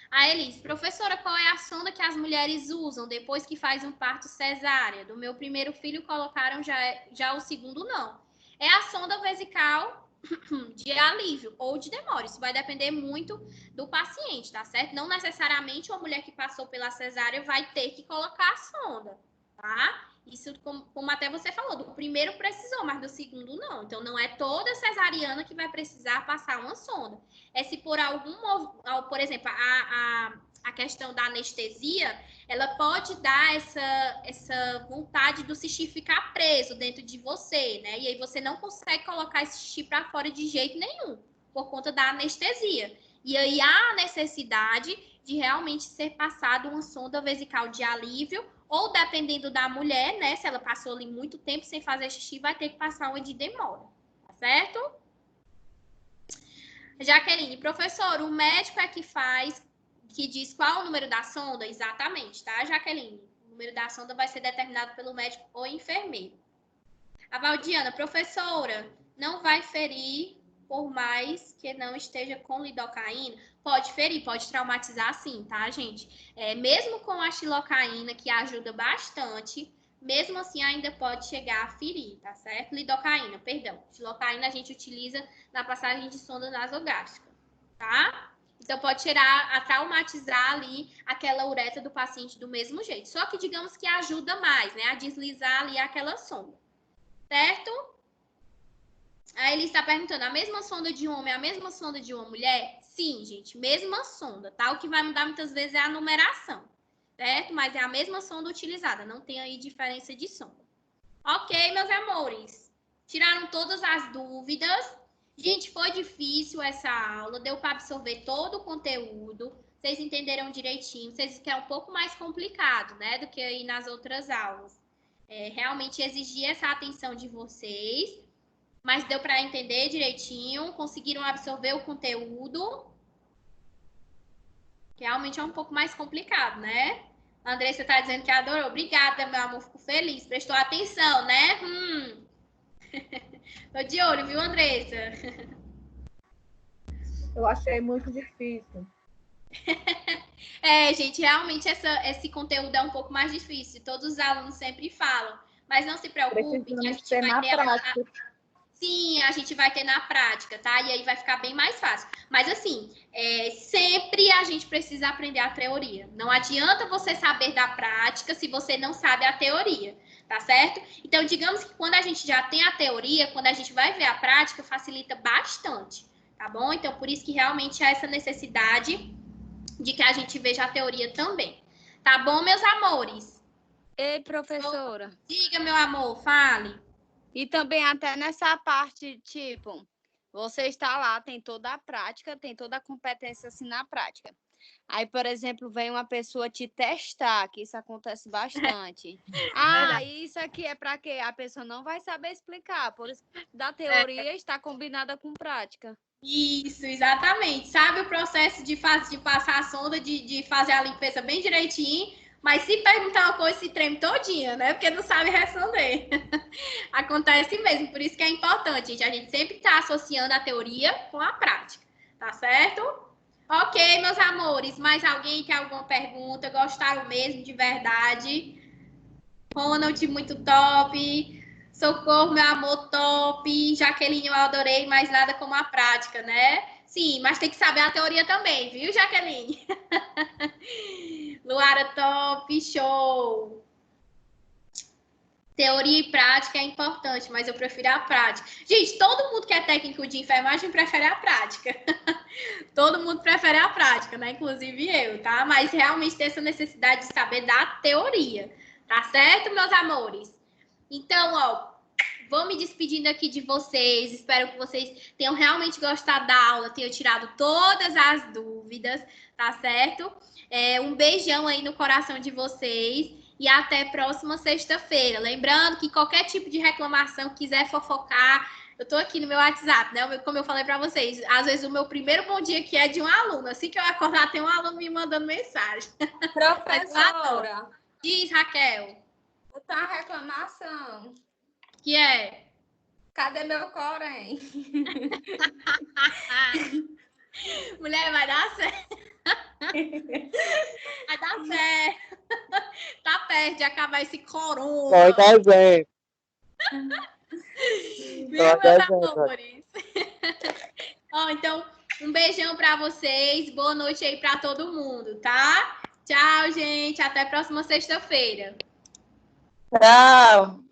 Speaker 1: A Elis, professora, qual é a sonda que as mulheres usam depois que faz um parto cesárea? Do meu primeiro filho colocaram, já o segundo não. É a sonda vesical de alívio ou de demora. Isso vai depender muito do paciente, tá certo? Não necessariamente uma mulher que passou pela cesárea vai ter que colocar a sonda, tá? Isso, como até você falou, do primeiro precisou, mas do segundo não. Então, não é toda cesariana que vai precisar passar uma sonda. É se por por exemplo, a questão da anestesia, ela pode dar essa vontade do xixi ficar preso dentro de você, né? E aí você não consegue colocar esse xixi para fora de jeito nenhum, por conta da anestesia. E aí há a necessidade de realmente ser passada uma sonda vesical de alívio, ou dependendo da mulher, né? Se ela passou ali muito tempo sem fazer xixi, vai ter que passar uma de demora, tá certo? Jaqueline, professor, o médico é que diz qual o número da sonda? Exatamente, tá, Jaqueline? O número da sonda vai ser determinado pelo médico ou enfermeiro. A Valdiana, professora, não vai ferir por mais que não esteja com lidocaína? Pode ferir, pode traumatizar sim, tá, gente? Mesmo com a xilocaína, que ajuda bastante, mesmo assim ainda pode chegar a ferir, tá certo? Lidocaína, perdão. Xilocaína a gente utiliza na passagem de sonda nasogástrica, tá? Então, pode chegar a traumatizar ali aquela uretra do paciente do mesmo jeito. Só que, digamos que ajuda mais, né? A deslizar ali aquela sonda. Certo? Aí ele está perguntando, a mesma sonda de um homem é a mesma sonda de uma mulher? Sim, gente, mesma sonda, tá? O que vai mudar muitas vezes é a numeração, certo? Mas é a mesma sonda utilizada, não tem aí diferença de sonda. Ok, meus amores. Tiraram todas as dúvidas. Gente, foi difícil essa aula, deu para absorver todo o conteúdo. Vocês entenderam direitinho. Vocês que é um pouco mais complicado, né, do que aí nas outras aulas. Realmente exigia essa atenção de vocês, mas deu para entender direitinho, conseguiram absorver o conteúdo. Realmente é um pouco mais complicado, né? A Andressa está dizendo que adorou. Obrigada, meu amor, fico feliz. Prestou atenção, né? Tô de olho, viu, Andressa?
Speaker 3: Eu achei muito difícil.
Speaker 1: Gente, realmente esse conteúdo é um pouco mais difícil. Todos os alunos sempre falam. Mas não se preocupe, que a gente vai ter Sim, a gente vai ter na prática, tá? E aí vai ficar bem mais fácil. Mas assim, sempre a gente precisa aprender a teoria. Não adianta você saber da prática se você não sabe a teoria, tá certo? Então, digamos que quando a gente já tem a teoria, quando a gente vai ver a prática, facilita bastante, tá bom? Então, por isso que realmente há essa necessidade de que a gente veja a teoria também. Tá bom, meus amores?
Speaker 5: Ei, professora.
Speaker 1: Diga, meu amor, fale.
Speaker 5: E também até nessa parte, tipo, você está lá, tem toda a prática, tem toda a competência assim na prática. Aí, por exemplo, vem uma pessoa te testar, que isso acontece bastante. Isso aqui é para quê? A pessoa não vai saber explicar, por isso da teoria está combinada com prática.
Speaker 1: Isso, exatamente. Sabe o processo de passar a sonda, de fazer a limpeza bem direitinho, mas se perguntar uma coisa, se treme todinha, né? Porque não sabe responder. Acontece mesmo, por isso que é importante, gente. A gente sempre está associando a teoria com a prática, tá certo? Ok, meus amores. Mais alguém quer alguma pergunta? Gostaram mesmo, de verdade? Ronald, muito top. Socorro, meu amor, top. Jaqueline, eu adorei, mas nada como a prática, né? Sim, mas tem que saber a teoria também, viu, Jaqueline? Luara, top, show. Teoria e prática é importante, mas eu prefiro a prática. Gente, todo mundo que é técnico de enfermagem prefere a prática. Todo mundo prefere a prática, né? Inclusive eu, tá? Mas realmente tem essa necessidade de saber da teoria. Tá certo, meus amores? Então, ó, vou me despedindo aqui de vocês. Espero que vocês tenham realmente gostado da aula, tenham tirado todas as dúvidas, tá certo? Um beijão aí no coração de vocês. E até próxima sexta-feira. Lembrando que qualquer tipo de reclamação, quiser fofocar, eu tô aqui no meu WhatsApp, né? Como eu falei para vocês, às vezes o meu primeiro bom dia aqui é de um aluno. Assim que eu acordar, tem um aluno me mandando mensagem.
Speaker 5: Professora,
Speaker 1: Diz, Raquel.
Speaker 5: eu tenho uma reclamação.
Speaker 1: Que é?
Speaker 5: Cadê meu corém?
Speaker 1: Mulher, vai dar certo. Vai dar certo. Tá perto de acabar esse corona.
Speaker 6: Vai dar gente.
Speaker 1: Viu, meus amores? Ó, então, um beijão pra vocês. Boa noite aí pra todo mundo, tá? Tchau, gente. Até a próxima sexta-feira.
Speaker 7: Tchau.